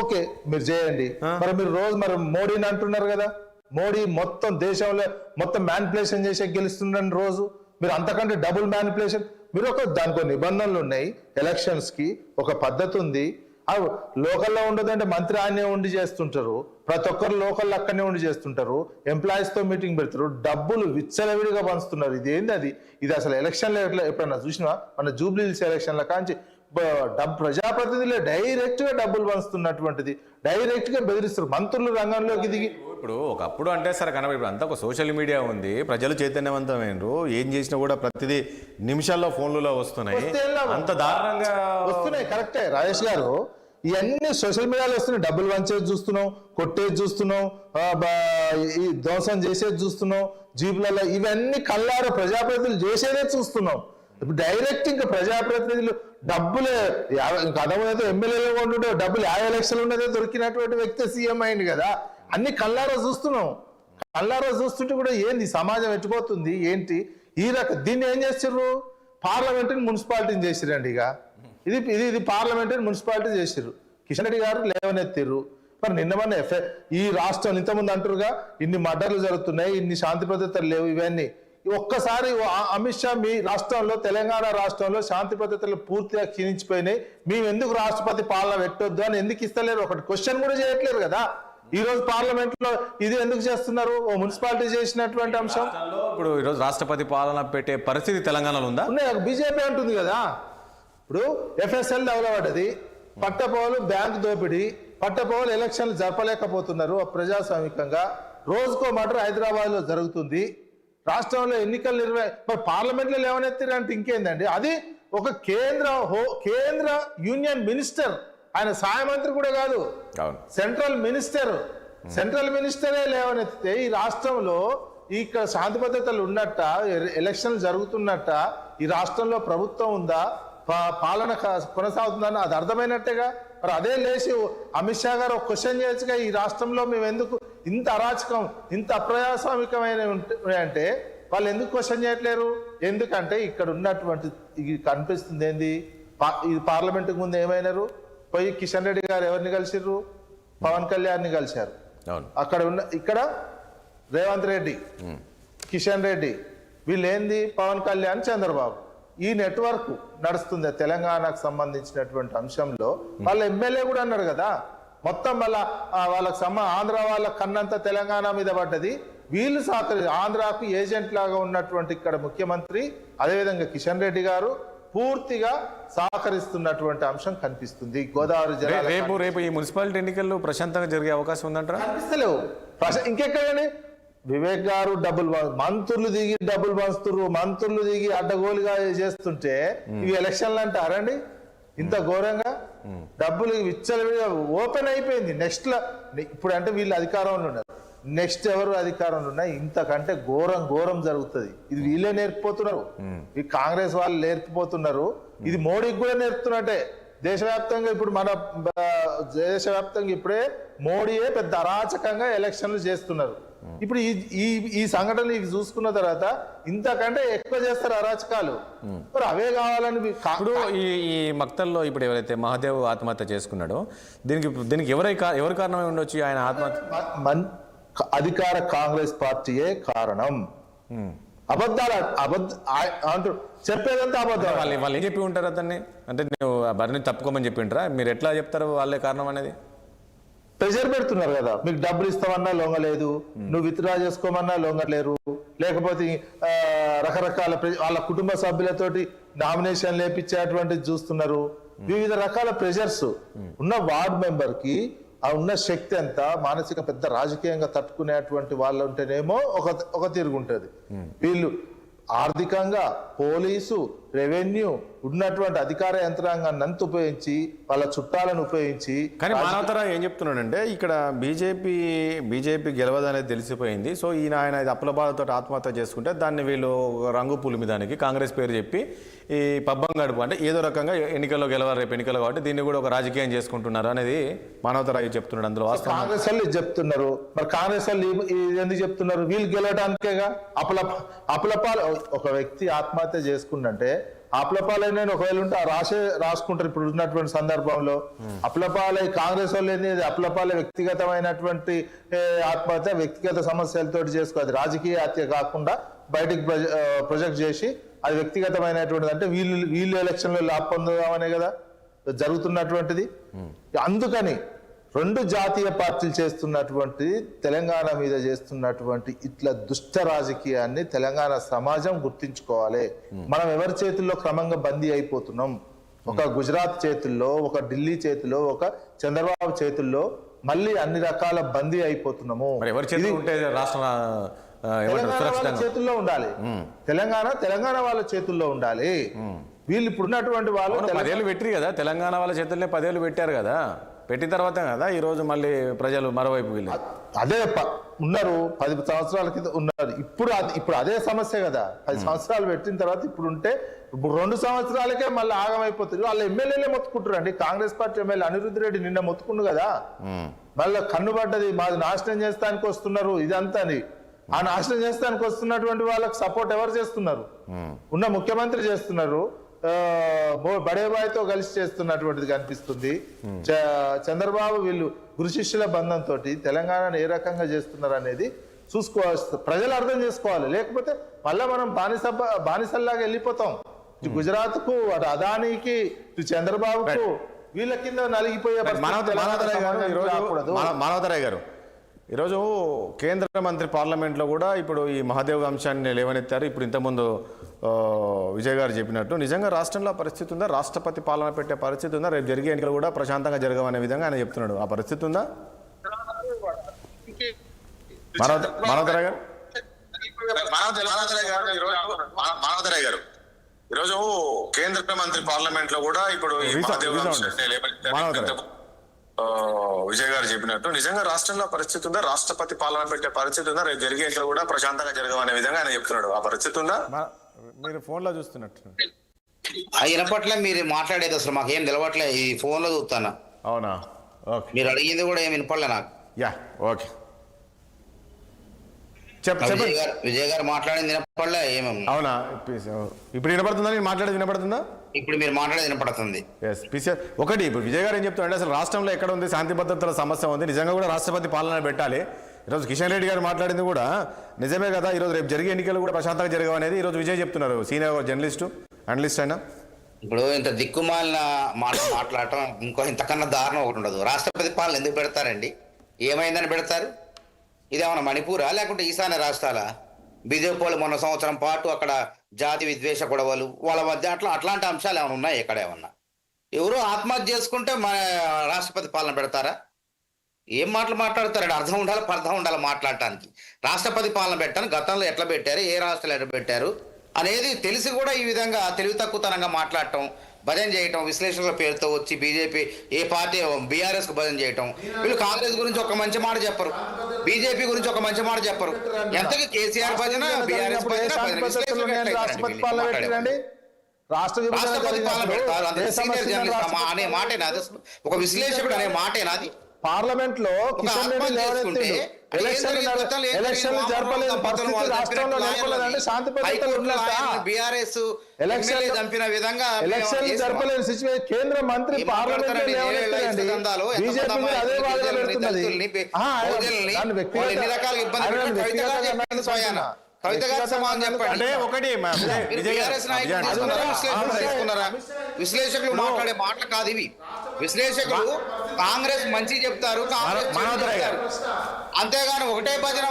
ఓకే, మీరు చేయండి. మరి మీరు రోజు మరి మోడీని అంటున్నారు కదా, మోడీ మొత్తం దేశంలో మొత్తం మ్యానిపులేషన్ చేసే గెలుస్తుండని రోజు మీరు అంతకంటే డబుల్ మ్యానిపులేషన్. మీరు దానికి నిబంధనలు ఉన్నాయి, ఎలక్షన్స్ కి ఒక పద్ధతి ఉంది. లోకల్లో ఉండదంటే మంత్రి ఆయనే ఉండి చేస్తుంటారు, ప్రతి ఒక్కరు లోకల్లో అక్కడనే ఉండి చేస్తుంటారు, ఎంప్లాయీస్ తో మీటింగ్ పెడతారు, డబ్బులు విచ్చలవిడిగా పంచుతున్నారు. ఇది ఏంది? ఇది అసలు ఎలక్షన్లో ఎప్పుడన్నా చూసినా? మన జూబ్లీహిల్స్ ఎలక్షన్ల కాంచి ప్రజాప్రతినిధులే డైరెక్ట్ గా డబ్బులు పంచుతున్నటువంటిది, డైరెక్ట్ గా బెదిరిస్తారు మంత్రులు రంగంలోకి దిగి. ఇప్పుడు ఒకప్పుడు అంటే సరే కనబడి ఇప్పుడు అంతా ఒక సోషల్ మీడియా ఉంది, ప్రజలు చైతన్యవంతమైనరు, ఏం చేసినా కూడా ప్రతిదీ నిమిషాల్లో ఫోన్లలో వస్తున్నాయి, అంత దారుణంగా వస్తున్నాయి. కరెక్టే రాజేష్ గారు, ఇవన్నీ సోషల్ మీడియాలో వస్తున్నాయి. డబ్బులు వంచేది చూస్తున్నాం, కొట్టేది చూస్తున్నాం, ఈ ధ్వంసం చేసేది చూస్తున్నాం, జీపులలో ఇవన్నీ కళ్ళారా ప్రజాప్రతినిధులు చేసేదే చూస్తున్నాం. ఇప్పుడు డైరెక్ట్ ఇంకా ప్రజాప్రతినిధులు డబ్బులే ఇంకా అదమైతే ఎమ్మెల్యేలు కొంటుంటే డబ్బులు 50 లక్షలు ఉన్నదే దొరికినటువంటి వ్యక్తి సీఎం అయింది కదా. అన్ని కళ్ళారా చూస్తున్నాం. కళ్ళారా చూస్తుంటే కూడా ఏంది సమాజం ఎట్టుపోతుంది ఏంటి ఈ దీన్ని ఏం చేసిర్రు? పార్లమెంటరీ మున్సిపాలిటీని చేసిరండి. ఇక ఇది పార్లమెంటరీ మున్సిపాలిటీ చేసిర్రు. కిషన్ రెడ్డి గారు లేవనెత్తిర్రు. మరి నిన్న ఈ రాష్ట్రం ఇంతకుముందు అంటారుగా ఇన్ని మర్డర్లు జరుగుతున్నాయి, ఇన్ని శాంతి భద్రతలు లేవు, ఇవన్నీ ఒక్కసారి అమిత్ షా మీ రాష్ట్రంలో తెలంగాణ రాష్ట్రంలో శాంతి భద్రతలు పూర్తిగా క్షీణించిపోయినాయి, మేము ఎందుకు రాష్ట్రపతి పాలన పెట్టొద్దు అని ఎందుకు ఇస్తలేరు? ఒకటి క్వశ్చన్ కూడా చేయట్లేరు కదా. ఈ రోజు పార్లమెంట్ లో ఇది ఎందుకు చేస్తున్నారు? ఓ మున్సిపాలిటీ చేసినటువంటి అంశం ఇప్పుడు ఈరోజు రాష్ట్రపతి పాలన పెట్టే పరిస్థితి తెలంగాణలో ఉందా? బీజేపీ అంటుంది కదా. ఇప్పుడు ఎఫ్ఎస్ఎల్ డెవలపడ్డది, పట్టపోలు బ్యాంక్ దోపిడీ, పట్టపోలు ఎలక్షన్లు జరపలేకపోతున్నారు ప్రజాస్వామికంగా. రోజుకో మర్డర్ హైదరాబాద్ లో జరుగుతుంది. రాష్ట్రంలో ఎన్నికలు మరి పార్లమెంట్ లో లేవనెత్తిరంటే ఇంకేందండి? అది ఒక కేంద్ర యూనియన్ మినిస్టర్, ఆయన సహాయ మంత్రి కూడా కాదు, సెంట్రల్ మినిస్టరే లేవనెత్తితే ఈ రాష్ట్రంలో ఇక్కడ శాంతి భద్రతలు ఉన్నట్ట, ఎలక్షన్లు జరుగుతున్నట్ట, ఈ రాష్ట్రంలో ప్రభుత్వం ఉందా, పాలన కొనసాగుతుందని అది అర్థమైనట్టేగా. మరి అదే లేచి అమిత్ షా గారు ఒక క్వశ్చన్ చేయొచ్చుగా, ఈ రాష్ట్రంలో మేము ఎందుకు ఇంత అరాచకం ఇంత అప్రజాస్వామికమైన అంటే వాళ్ళు ఎందుకు క్వశ్చన్ చేయట్లేరు? ఎందుకంటే ఇక్కడ ఉన్నటువంటి ఇది కనిపిస్తుంది ఏంది, ఈ పార్లమెంటుకు ముందు ఏమైనారు, పోయి కిషన్ రెడ్డి గారు ఎవరిని కలిసిర్రు, పవన్ కళ్యాణ్ని కలిశారు. అక్కడ ఉన్న ఇక్కడ రేవంత్ రెడ్డి, కిషన్ రెడ్డి, వీళ్ళు ఏంది, పవన్ కళ్యాణ్, చంద్రబాబు, ఈ నెట్వర్క్ నడుస్తుంది తెలంగాణకు సంబంధించినటువంటి అంశంలో. వాళ్ళ ఎమ్మెల్యే కూడా అన్నారు కదా, మొత్తం వాళ్ళకి ఆంధ్ర వాళ్ళ కన్నంతా తెలంగాణ మీద పడ్డది. వీళ్ళు ఆంధ్రాకు ఏజెంట్ లాగా ఉన్నటువంటి ఇక్కడ ముఖ్యమంత్రి, అదేవిధంగా కిషన్ రెడ్డి గారు పూర్తిగా సహకరిస్తున్నటువంటి అంశం కనిపిస్తుంది. గోదావరి జిల్లా రేపు ఈ మున్సిపాలిటీ ఎన్నికల్లో ప్రశాంతంగా జరిగే అవకాశం ఉందంటారా? కనిపిస్తలేవు. ఇంకెక్కడండి, వివేక్ గారు మంత్రులు దిగి డబ్బులు పంచుతుర్రు, మంత్రులు దిగి అడ్డగోలుగా చేస్తుంటే ఇవి ఎలక్షన్లు అంటారండి? ఇంత ఘోరంగా డబ్బులు విచ్చలవిడిగా ఓపెన్ అయిపోయింది. నెక్స్ట్ ఇప్పుడు అంటే వీళ్ళు అధికారంలో ఉన్నారు, నెక్స్ట్ ఎవరు అధికారంలో ఉన్నా ఇంతకంటే ఘోరం జరుగుతుంది. ఇది వీళ్ళే నేర్పిపోతున్నారు, ఈ కాంగ్రెస్ వాళ్ళు నేర్పిపోతున్నారు. ఇది మోడీకి కూడా నేర్పుతున్నట్టే. దేశవ్యాప్తంగా ఇప్పుడు దేశవ్యాప్తంగా ఇప్పుడే మోడీయే పెద్ద అరాచకంగా ఎలక్షన్లు చేస్తున్నారు. ఇప్పుడు ఈ సంఘటనలు ఇవి చూసుకున్న తర్వాత ఇంతకంటే ఎక్కువ చేస్తారు అరాచకాలు. మరి అవే కావాలని ఇప్పుడు ఈ మక్తల్లో ఇప్పుడు ఎవరైతే మహాదేవ్ ఆత్మహత్య చేసుకున్నాడో దీనికి ఎవరు కారణమై ఉండొచ్చు? ఆయన ఆత్మహత్య అధికార కాంగ్రెస్ పార్టీయే కారణం. అంటూ చెప్పేదంతా అబద్ధం. వాళ్ళు ఏం చెప్పి ఉంటారు అతన్ని? అంటే నువ్వు బరిని తప్పుకోమని చెప్పి ఉంటారా? మీరు ఎట్లా చెప్తారు వాళ్ళే కారణం అనేది? ప్రెషర్ పెడుతున్నారు కదా, మీకు డబ్బులు ఇస్తామన్నా లొంగలేదు, నువ్వు విత్డ్రా చేసుకోమన్నా లొంగలేరు, లేకపోతే రకరకాల వాళ్ళ కుటుంబ సభ్యులతోటి నామినేషన్ లేపించేటువంటిది చూస్తున్నారు. వివిధ రకాల ప్రెషర్స్ ఉన్న వార్డ్ మెంబర్ కి ఆ ఉన్న శక్తి అంతా మానసిక పెద్ద రాజకీయంగా తట్టుకునేటువంటి వాళ్ళు ఉంటేనేమో ఒక తిరుగుంటది. వీళ్ళు ఆర్థికంగా పోలీసు, రెవెన్యూ ఉన్నటువంటి అధికార యంత్రాంగాన్ని అంతా ఉపయోగించి వాళ్ళ చుట్టాలను ఉపయోగించి. కానీ మానవతరా ఏం చెప్తున్నాడంటే ఇక్కడ బీజేపీ గెలవదనేది తెలిసిపోయింది. సో ఆయన అప్పుల బాధతో ఆత్మహత్య చేసుకుంటే దాన్ని వీళ్ళు రంగు పులిమి దానికి కాంగ్రెస్ పేరు చెప్పి ఈ పబ్బం గడుపు అంటే ఏదో రకంగా ఎన్నికల్లో గెలవాలి, రేపు ఎన్నికలు కాబట్టి దీన్ని కూడా ఒక రాజకీయం చేసుకుంటున్నారు అనేది మానవతరా చెప్తున్నాడు. అందులో కాంగ్రెస్ వాళ్ళు చెప్తున్నారు. మరి కాంగ్రెస్ వాళ్ళు ఎందుకు చెప్తున్నారు? వీళ్ళు గెలవడానికేగా. అప్పులపాలు ఒక వ్యక్తి ఆత్మహత్య చేసుకుంటే అప్లపాలైన ఒకవేళ ఉంటే రాసుకుంటారు. ఇప్పుడు ఉన్నటువంటి సందర్భంలో అప్లపాలై కాంగ్రెస్ వాళ్ళు ఏంది, అప్లపాలై వ్యక్తిగతమైనటువంటి ఆత్మహత్య, వ్యక్తిగత సమస్యలతో చేసుకోవాలి, రాజకీయ హత్య కాకుండా బయటికి ప్రొజెక్ట్ చేసి అది వ్యక్తిగతమైనటువంటిది. అంటే వీళ్ళు ఎలక్షన్లో లాభ పొందుదామనే కదా జరుగుతున్నటువంటిది. అందుకని రెండు జాతీయ పార్టీలు చేస్తున్నటువంటి తెలంగాణ మీద చేస్తున్నటువంటి ఇట్లా దుష్ట రాజకీయాన్ని తెలంగాణ సమాజం గుర్తించుకోవాలి. మనం ఎవరి చేతుల్లో క్రమంగా బందీ అయిపోతున్నాం. ఒక గుజరాత్ చేతుల్లో, ఒక ఢిల్లీ చేతుల్లో, ఒక చంద్రబాబు చేతుల్లో మళ్ళీ అన్ని రకాల బందీ అయిపోతున్నాము. చేతుల్లో ఉండాలి తెలంగాణ వాళ్ళ చేతుల్లో ఉండాలి. వీళ్ళు ఇప్పుడు ఉన్నటువంటి వాళ్ళు 10 ఏళ్ళు పెట్టారు కదా, తెలంగాణ వాళ్ళ చేతుల్లో 10 ఏళ్ళు పెట్టారు కదా, పెట్టిన తర్వాత కదా ఈ రోజు మళ్ళీ ప్రజలు మరోవైపు వెళ్ళారు. అదే ఉన్నారు 10 సంవత్సరాల కింద ఉన్నారు. ఇప్పుడు అదే సమస్య కదా. 10 సంవత్సరాలు పెట్టిన తర్వాత ఇప్పుడు ఉంటే ఇప్పుడు 2 సంవత్సరాలకే మళ్ళీ ఆగమైపోతుంది. వాళ్ళ ఎమ్మెల్యేలే మొత్తుకుంటారు అండి. కాంగ్రెస్ పార్టీ ఎమ్మెల్యే అనిరుద్ధ్ రెడ్డి నిన్న మొత్తుకుండు కదా, మళ్ళీ కన్నుబడ్డది మాది నాశనం చేస్తానికి వస్తున్నారు ఇదంతా అని. ఆ నాశనం చేస్తానికి వస్తున్నటువంటి వాళ్ళకి సపోర్ట్ ఎవరు చేస్తున్నారు? ఉన్న ముఖ్యమంత్రి చేస్తున్నారు, బడేబాయితో కలిసి చేస్తున్నటువంటిది కనిపిస్తుంది. చంద్రబాబు వీళ్ళు గురు శిష్యుల బంధంతో తెలంగాణను ఏ రకంగా చేస్తున్నారు అనేది చూసుకోవాలి, ప్రజలు అర్థం చేసుకోవాలి. లేకపోతే మళ్ళీ మనం బానిసల్లాగా వెళ్ళిపోతాం. గుజరాత్ కు, అటు అదానీకి, ఇటు చంద్రబాబుకు, వీళ్ళ కింద నలిగిపోయే. మానవతరాయ్ గారు ఈరోజు కేంద్ర మంత్రి పార్లమెంట్లో కూడా ఇప్పుడు ఈ మహాదేవ్ అంశాన్ని లేవనెత్తారు. ఇప్పుడు ఇంతకుముందు విజయ్ గారు చెప్పినట్టు నిజంగా రాష్ట్రంలో పరిస్థితి ఉందా? రాష్ట్రపతి పాలన పెట్టే పరిస్థితి ఉందా? రేపు జరిగే ఎన్నికలు కూడా ప్రశాంతంగా జరగవనే విధంగా ఆయన చెప్తున్నాడు. ఆ పరిస్థితి ఉందా మానవతరాయ్ గారు? మానవతరాయ్ గారు ఈరోజు కేంద్ర మంత్రి పార్లమెంట్ లో కూడా ఇప్పుడు విజయ్ గారు చెప్పినట్టు నిజంగా రాష్ట్రంలో పరిస్థితి ఉందా? రాష్ట్రపతి పాలన పెట్టే పరిస్థితి ఉందా? రేపు జరిగే ఎన్నికలు కూడా ప్రశాంతంగా జరగవనే విధంగా ఆయన చెప్తున్నాడు. ఆ పరిస్థితి ఉందా? మీరు ఫోన్ లో చూస్తున్నట్టు వినపట్లే మీరు మాట్లాడేది, అసలు మాకేం నిలవట్లే, ఈ ఫోన్ లో చూస్తాను. అవునా? ఓకే, మీరు అడిగింది కూడా ఏమి వినపడలే నాకు. యా, ఓకే, చెప్పండి. విజయ్ గారు మాట్లాడింది వినపడలే ఏమేమి? అవునా? ఇప్పుడు వినపడుతుందా? నేను మాట్లాడేది వినపడుతుందా? ఇప్పుడు మీరు మాట్లాడేది వినపడుతుంది. S PCR. ఒకటి, ఇప్పుడు విజయ్ గారు ఏం చెప్తారంటే అసలు రాష్ట్రంలో ఎక్కడ ఉంది శాంతి భద్రతల సమస్య ఉంది, నిజంగా కూడా రాష్ట్రపతి పాలన పెట్టాలి. ఈరోజు కిషన్ రెడ్డి గారు మాట్లాడింది కూడా నిజమే కదా, ఈరోజు రేపు జరిగే ఎన్నికలు కూడా ప్రశాంతంగా జరగవనేది ఈరోజు విజయ్ చెప్తున్నారు, సీనియర్ జర్నలిస్టు అనలిస్ట్ అయినా. ఇప్పుడు ఇంత దిక్కుమాలిన మాట్లాడటం ఇంకో ఇంతకన్నా దారుణం ఒకటి ఉండదు. రాష్ట్రపతి పాలన ఎందుకు పెడతారండి? ఏమైందని పెడతారు? ఇదేమన్నా మణిపూరా లేకుంటే ఈశాన్య రాష్ట్రాలా? బీజేపీ వాళ్ళు మొన్న సంవత్సరం పాటు అక్కడ జాతి విద్వేష గొడవలు వాళ్ళ మధ్య అట్లాంటి అంశాలు ఏమైనా ఉన్నాయి ఎక్కడ? ఏమన్నా ఎవరు ఆత్మహత్య చేసుకుంటే మన రాష్ట్రపతి పాలన పెడతారా? ఏం మాటలు మాట్లాడతారండి? అర్థం ఉండాలి, పర్థం ఉండాలి మాట్లాడటానికి. రాష్ట్రపతి పాలన పెట్టాను గతంలో ఎట్లా పెట్టారు, ఏ రాష్ట్రాలు ఎట్లా పెట్టారు అనేది తెలిసి కూడా ఈ విధంగా తెలివి తక్కువతనంగా మాట్లాడటం, భజన చేయటం, విశ్లేషణల పేరుతో వచ్చి బీజేపీ ఏ పార్టీ బీఆర్ఎస్కు భజన చేయటం. వీళ్ళు కాంగ్రెస్ గురించి ఒక మంచి మాట చెప్పరు, బీజేపీ గురించి ఒక మంచి మాట చెప్పరు. ఎంతకి కేసీఆర్ భజన, బీఆర్ఎస్ రాష్ట్రపతి పాలన పెట్టండి, రాష్ట్రపతి పాలన పెడతారు. అందుకే సీనియర్ జర్నలిస్ట్ అనే మాటేనాది, ఒక విశ్లేషకుడు అనే మాటేనాది. పార్లమెంట్ లో కిషన్ రెడ్డి లేవనెత్తిండు, ఎలక్షన్లు జరపలేదు పరిస్థితి రాష్ట్రంలో నెలకొలేదంటే శాంతి భద్రతలు ఉన్నట్ట? బీఆర్ఎస్ చంపిన విధంగా ఎలక్షన్లు జరపలేని సిచ్యువేషన్ కేంద్ర మంత్రి పార్లమెంట్ లో లేవనెత్తారండి. బీజేపీ మీద అదే బాధ పెడుతున్నది. ఎన్ని రకాల ఇబ్బంది కవిత గారు సమాధానం చెప్పండి. అంటే ఒకటి విశ్లేషకులు మాట్లాడే మాటలు కాదు ఇవి. విశ్లేషకులు కాంగ్రెస్ మంచి చెప్తారు, అంతేగాని ఒకటే భజన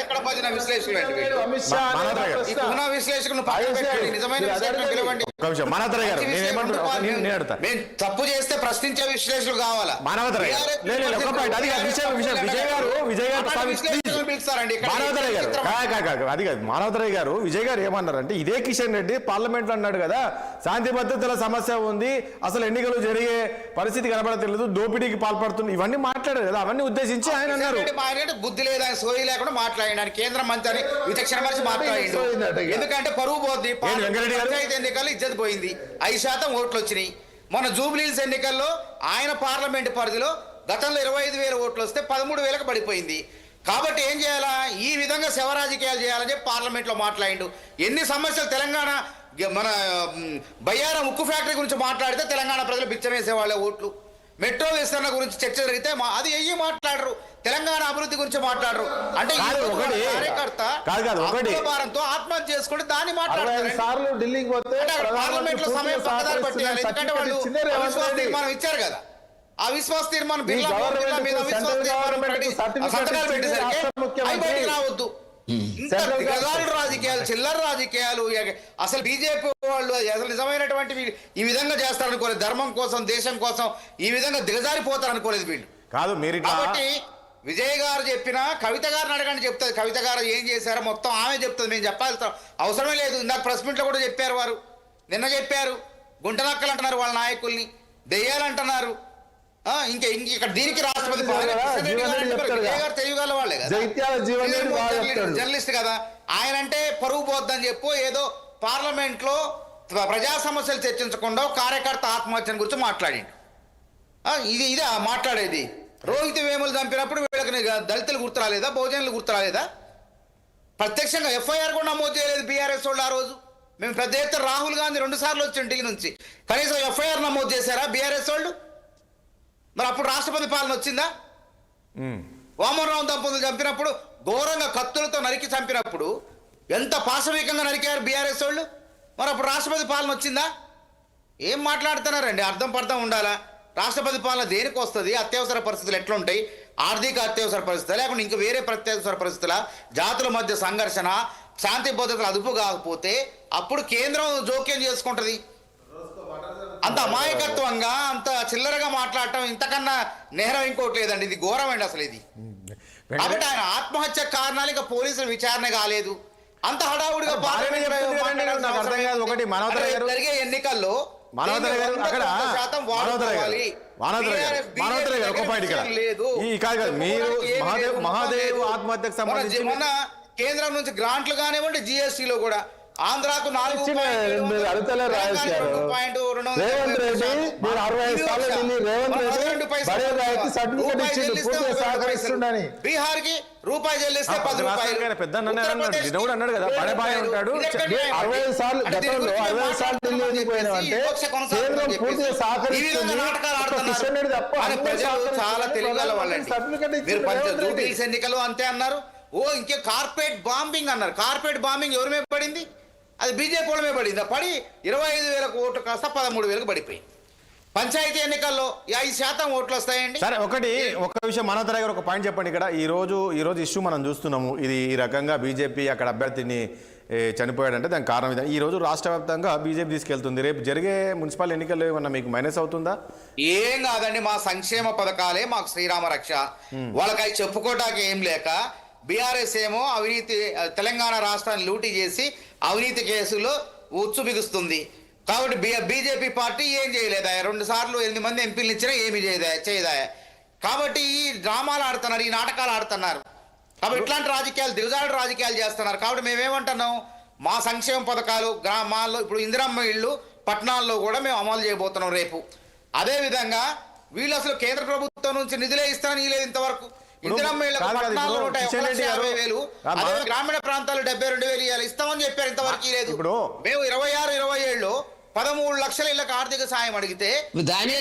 ఎక్కడ భజన విశ్లేషకులు అంటే ఇప్పుడున్న విశ్లేషకులను నిజమైన పిలవండి. తప్పు చేస్తే ప్రశ్నించే విశ్లేషకులు కావాలా? అది కాదు, మానవతరాయ్ గారు విజయ్ గారు ఏమన్నారంటే ఇదే కిషన్ రెడ్డి పార్లమెంట్ లో అన్నాడు కదా, శాంతి భద్రతల సమస్య ఉంది, అసలు ఎన్నికలు జరిగే పరిస్థితి కనబడలేదు, దోపిడీకి పాల్పడుతుంది, ఇవన్నీ మాట్లాడారు కదా, అవన్నీ ఉద్దేశించి ఆయన అన్నారు. బుద్ధి లేదా సోయి లేకుండా మాట్లాడినాడు కేంద్ర మంత్రి విచక్షణ మనిషి మాట్లాడిండు. ఎందుకంటే పరువు పోద్ది. పంచాయతీ ఎన్నికల్లో ఇజ్జత్ పోయింది, 5% ఓట్లు వచ్చినాయి. మన జూబ్లీహిల్స్ ఎన్నికల్లో ఆయన పార్లమెంట్ పరిధిలో గతంలో 25,000 ఓట్లు వస్తే 13,000కు పడిపోయింది. కాబట్టి ఏం చేయాలా? ఈ విధంగా శవ రాజకీయాలు చేయాలని చెప్పి పార్లమెంట్లో మాట్లాడిండు. ఎన్ని సమస్యలు తెలంగాణ మన బయ్యారం ఉక్కు ఫ్యాక్టరీ గురించి మాట్లాడితే తెలంగాణ ప్రజలు బిచ్చమేసేవాళ్ళే ఓట్లు. మెట్రో విస్తరణ గురించి చర్చ జరిగితే అది అయ్యి మాట్లాడరు, తెలంగాణ అభివృద్ధి గురించి మాట్లాడరు. అంటే కార్యకర్త భారంతో ఆత్మహత్య చేసుకుంటే దాన్ని మాట్లాడతారు. పార్లమెంట్ లో సమయం పక్కదారి పట్టేయాలి. ఎందుకంటే వాళ్ళు అవిశ్వాస తీర్మానం ఇచ్చారు కదా, ఆ విశ్వాస తీర్మానం రావద్దు. రాజకీయాలు, చిల్లర రాజకీయాలు, అసలు బీజేపీ వాళ్ళు అసలు నిజమైనటువంటి ఈ విధంగా చేస్తారనుకోలేదు. ధర్మం కోసం, దేశం కోసం ఈ విధంగా దిగజారిపోతారు అనుకోలేదు వీళ్ళు. కాదు మీరు కాబట్టి విజయ్ గారు చెప్పినా కవిత గారిని అడగండి చెప్తుంది. కవిత గారు ఏం చేశారో మొత్తం ఆమె చెప్తుంది, మేము చెప్పాల్సిన అవసరమే లేదు. ఇందాక ప్రెస్ మీట్ లో కూడా చెప్పారు, వారు నిన్న చెప్పారు. గుంటనక్కలు అంటున్నారు వాళ్ళ నాయకుల్ని, దెయ్యాలంటున్నారు. ఇంకా ఇక్కడ దీనికి రాష్ట్రపతి తెలియగల వాళ్ళే కదా, జర్నలిస్ట్ కదా ఆయన. అంటే పరువు పోద్దని చెప్పు ఏదో పార్లమెంట్ లో ప్రజా సమస్యలు చర్చించకుండా కార్యకర్త ఆత్మహత్యను గురించి మాట్లాడిండు. ఇదే మాట్లాడేది. రోహిత్ వేములు చంపినప్పుడు వీళ్ళకి దళితులు గుర్తు రాలేదా, బహుజనులు గుర్తు రాలేదా? ప్రత్యక్షంగా ఎఫ్ఐఆర్ కూడా నమోదు చేయలేదు బీఆర్ఎస్ వాళ్ళు. ఆ రోజు మేము పెద్ద ఎత్తున రాహుల్ గాంధీ 2 సార్లు వచ్చి ఇంటికి నుంచి కనీసం ఎఫ్ఐఆర్ నమోదు చేశారా బీఆర్ఎస్ వాళ్ళు? మరి అప్పుడు రాష్ట్రపతి పాలన వచ్చిందా? వామనరావు దంపతులు చంపినప్పుడు ఘోరంగా కత్తులతో నరికి చంపినప్పుడు ఎంత పాశవికంగా నరికారు బీఆర్ఎస్ వాళ్ళు. మరి అప్పుడు రాష్ట్రపతి పాలన వచ్చిందా? ఏం మాట్లాడుతున్నారండి? అర్థం పర్థం ఉండాలా? రాష్ట్రపతి పాలన దేనికి వస్తుంది? అత్యవసర పరిస్థితులు ఎట్లుంటాయి? ఆర్థిక అత్యవసర పరిస్థితులు లేకుండా ఇంకా వేరే ప్రత్యవసర పరిస్థితుల, జాతుల మధ్య సంఘర్షణ, శాంతి భద్రతలు అదుపు కాకపోతే అప్పుడు కేంద్రం జోక్యం చేసుకుంటుంది. అంత అమాయకత్వంగా, అంత చిల్లరగా మాట్లాడటం ఇంతకన్నా నేరం ఇంకోటి లేదండి. ఇది ఘోరమండి అసలు ఇది. కాబట్టి ఆయన ఆత్మహత్య కారణాలు ఇంకా పోలీసుల విచారణ కాలేదు. అంత హడావుడిగా జరిగే ఎన్నికల్లో మహాదేవ్ ఆత్మహత్యకు సంబంధించి మొన్న కేంద్రం నుంచి గ్రాంట్లు కానివ్వండి, జిఎస్టీలో కూడా ఆంధ్రాకు మీరు అడుగుతలేరు రాజేష్ గారు. రేవంత్ రెడ్డి మీరు 65 సార్లు ఢిల్లీ రేవంత్ రెడ్డి బడే రైతు సర్టిఫికేట్ ఇచ్చిండు పూర్తిగా సహకరిస్తుండని. బీహార్ కి రూపాయి చెల్లిస్తే 10 రూపాయలు. పెద్ద అన్నాడు కదా బడబాయ్ ఉంటాడు. 65 సార్లు గతంలో 65 సార్లు ఢిల్లీ ఎందుకు పోయినామంటే కేంద్రం పూర్తిగా సహకరిస్తుంది. కిషన్ రెడ్డి తప్ప చాలా తెలియగల వాళ్ళండి. మీరు జూబ్లీహిల్స్ ఎన్నికలు అంతే అన్నారు. ఇంకే కార్పొరేట్ బాంబింగ్ అన్నారు. కార్పొరేట్ బాంబింగ్ ఎవరి మీద పడింది? అది బీజేపీ వాళ్ళ మీద పడింది. పడి 25,000 ఓట్లు కాస్త 13,000 పడిపోయి. పంచాయతీ ఎన్నికల్లో 5% ఓట్లు వస్తాయండి. సరే ఒక విషయం మనోహర్ గారు ఒక పాయింట్ చెప్పండి. ఇక్కడ ఈ రోజు ఇష్యూ మనం చూస్తున్నాము. ఇది ఈ రకంగా బీజేపీ అక్కడ అభ్యర్థిని చనిపోయాడంటే దానికి కారణం ఇది. ఈ రోజు రాష్ట్ర వ్యాప్తంగా బీజేపీ తీసుకెళ్తుంది. రేపు జరిగే మున్సిపల్ ఎన్నికల్లో ఏమన్నా మీకు మైనస్ అవుతుందా? ఏం కాదండి, మా సంక్షేమ పథకాలే మాకు శ్రీరామ రక్ష. వాళ్ళకి అవి చెప్పుకోవటానికి ఏం లేక బీఆర్ఎస్ ఏమో అవినీతి తెలంగాణ రాష్ట్రాన్ని లూటీ చేసి అవినీతి కేసులో ఉచ్చు బిగుస్తుంది. కాబట్టి బీజేపీ పార్టీ ఏం చేయలేదా? 2 సార్లు 8 మంది ఎంపీలు ఇచ్చినా ఏమి చేయదా? కాబట్టి ఈ డ్రామాలు ఆడుతున్నారు, ఈ నాటకాలు ఆడుతున్నారు. కాబట్టి ఇట్లాంటి రాజకీయాలు దిగజారుడు రాజకీయాలు చేస్తున్నారు. కాబట్టి మేమేమంటున్నాం, మా సంక్షేమ పథకాలు గ్రామాల్లో ఇప్పుడు ఇందిరమ్మ ఇళ్ళు పట్టణాల్లో కూడా మేము అమలు చేయబోతున్నాం రేపు. అదేవిధంగా వీళ్ళు అసలు కేంద్ర ప్రభుత్వం నుంచి నిధులే ఇస్తానని లేదు ఇంతవరకు. ఇందిరమ్మ ఇళ్ళకు పట్టణాల్లో 1,50,000, అదే గ్రామీణ ప్రాంతాల్లో 72,000 ఇవ్వాలి ఇస్తామని చెప్పారు. ఇంతవరకు లేదు. మేము 26-27లో 13 లక్షల ఇళ్ళకి ఆర్థిక సాయం అడిగితే 4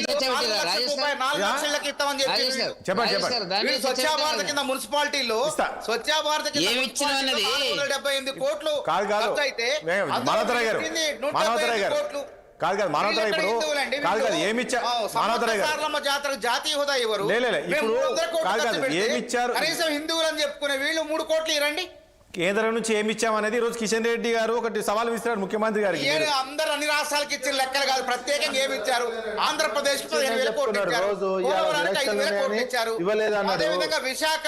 లక్షలకి ఇస్తామని చెప్పి స్వచ్ఛ భారత్ కింద మున్సిపాలిటీలో స్వచ్ఛ భారత్ కింద 478 కోట్లు ఖర్చు అయితే జాతీయ హోదా ఇవ్వరు. కనీసం హిందువులు అని చెప్పుకునే వీళ్ళు 3 కోట్లు ఇవ్వండి. కేంద్రం నుంచి ఏమి ఇచ్చామనేది ఈ రోజు కిషన్ రెడ్డి గారు ఒకటి సవాల్ విసిరారు ముఖ్యమంత్రి గారికి. అందరు అన్ని రాష్ట్రాలకి ఇచ్చిన లెక్కలు కాదు, ప్రత్యేకంగా ఏమి ఇచ్చారు? ఆంధ్రప్రదేశ్ 15,000 కోట్లు ఇచ్చారు, 5,000 కోట్లు ఇచ్చారు. అదేవిధంగా విశాఖ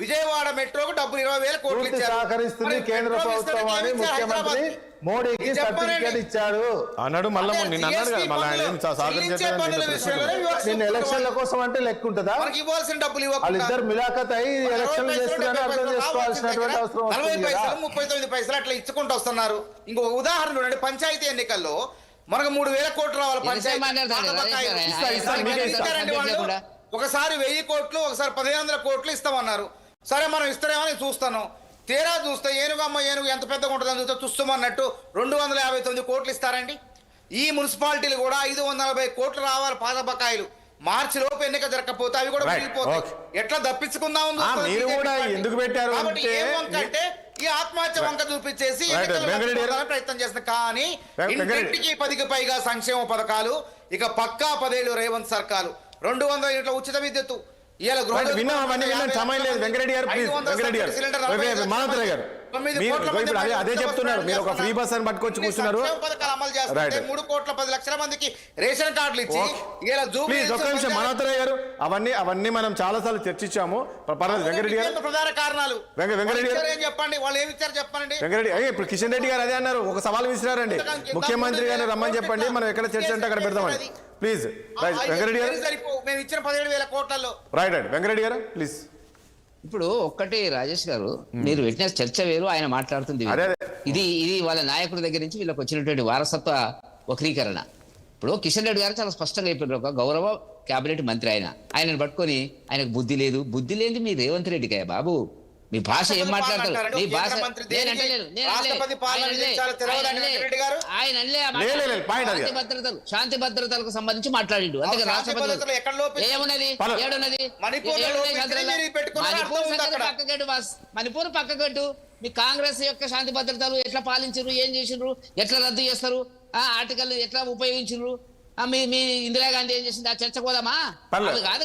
విజయవాడ మెట్రోకు డబ్బులు 20,000 కోట్లు ఇచ్చారు. సహకరిస్తుంది కేంద్ర ప్రభుత్వం అని ముఖ్యమంత్రి మోడీకి సర్టిఫికేట్ ఇచ్చాడు అన్నాడు. మళ్ళీ నిన్న అన్నాడు కదా, మళ్ళీ ఎలక్షన్ల కోసం అంటే లెక్క ఉంటుందా? ఇవ్వాల్సిన డబ్బులు వాళ్ళిద్దరు మిలాఖత్ అయ్యి ఎలక్షన్లు చేస్తున్నారని అర్థం చేసుకోవాల్సినటువంటి అవసరం 40 పైసలు 39 పైసలు అట్లా ఇచ్చుకుంటూ వస్తున్నారు. ఇంకొక ఉదాహరణ చూడండి, పంచాయతీ ఎన్నికల్లో మనకు 3,000 కోట్లు రావాలి. పంచాయతీ ఒకసారి 1,000 కోట్లు, ఒకసారి 1,500 కోట్లు ఇస్తామన్నారు. సరే మనం ఇస్తారేమని చూస్తాను. తీరా చూస్తే ఏనుగు ఎంత పెద్దగా ఉంటుందని చూస్తే చూస్తామన్నట్టు 259 కోట్లు ఇస్తారండి. ఈ మున్సిపాలిటీలు కూడా 540 కోట్లు రావాలి పాత బకాయిలు. మార్చి లోపు ఎన్నిక జరగకపోతే అవి కూడా మిగిలిపోతాయి. ఎట్లా తప్పించుకుందాం ఎందుకు పెట్టారు అంటే ఈ ఆత్మహత్య వంక చూపించేసి ప్రయత్నం చేస్తారు. కానీ ఇంటికి 10కి పైగా సంక్షేమ పథకాలు, ఇక పక్కా 10 ఏళ్ళు రేవంత్ సర్కారు, 200 యూనిట్ల ఉచిత విద్యుత్. అదే చెప్తున్నారు. మీరు ఒక ఫ్రీ బస్ అని పట్టుకొచ్చి కూర్చున్నారు. 3 కోట్ల 10 లక్షల మందికి రేషన్ కార్డులు ఇచ్చి మనోహర్ గారు అవన్నీ మనం చాలా సార్లు చర్చించాము. వెంకరెడ్డి గారు ప్రధాన కారణాలు వెంకరెడ్డి గారు చెప్పండి, వాళ్ళు ఏమి ఇచ్చారు చెప్పండి. వెంకరెడ్డి ఇప్పుడు కిషన్ రెడ్డి గారు అదే అన్నారు, ఒక సవాల్ విసిరారండి. ముఖ్యమంత్రి గారిని రమ్మని చెప్పండి, మనం ఎక్కడ చర్చ అంటే అక్కడ పెడతామని. ప్లీజ్ వెంకరెడ్డి గారు, మేము ఇచ్చిన 17,000 కోట్లలో రైట్ వెంకరెడ్డి గారు ప్లీజ్. ఇప్పుడు ఒక్కటి రాజేష్ గారు, మీరు పెట్టిన చర్చ వేరు, ఆయన మాట్లాడుతుంది ఇది వాళ్ళ నాయకుడి దగ్గర నుంచి వీళ్ళకి వచ్చినటువంటి వారసత్వ వక్రీకరణ. ఇప్పుడు కిషన్ రెడ్డి గారు చాలా స్పష్టంగా చెప్పారు, ఒక గౌరవ కేబినెట్ మంత్రి ఆయనను పట్టుకొని ఆయనకు బుద్ధి లేనిది మీ రేవంత్ రెడ్డికి బాబు. మీ భాష ఏం మాట్లాడతారు? మీ భాష శాంతి భద్రతలకు సంబంధించి మాట్లాడిండు. అందుకే రాష్ట్రపతి ఏమున్నది మణిపూర్ పక్కగట్టు. మీ కాంగ్రెస్ యొక్క శాంతి భద్రతలు ఎట్లా పాలించారు, ఏం చేసిండ్రు, ఎట్లా రద్దు చేస్తారు, ఆర్టికల్ ఎట్లా ఉపయోగించారు, మీ ఇందిరాగాంధీ ఏం చేసింది, ఆ చర్చ పోదామా? కాదు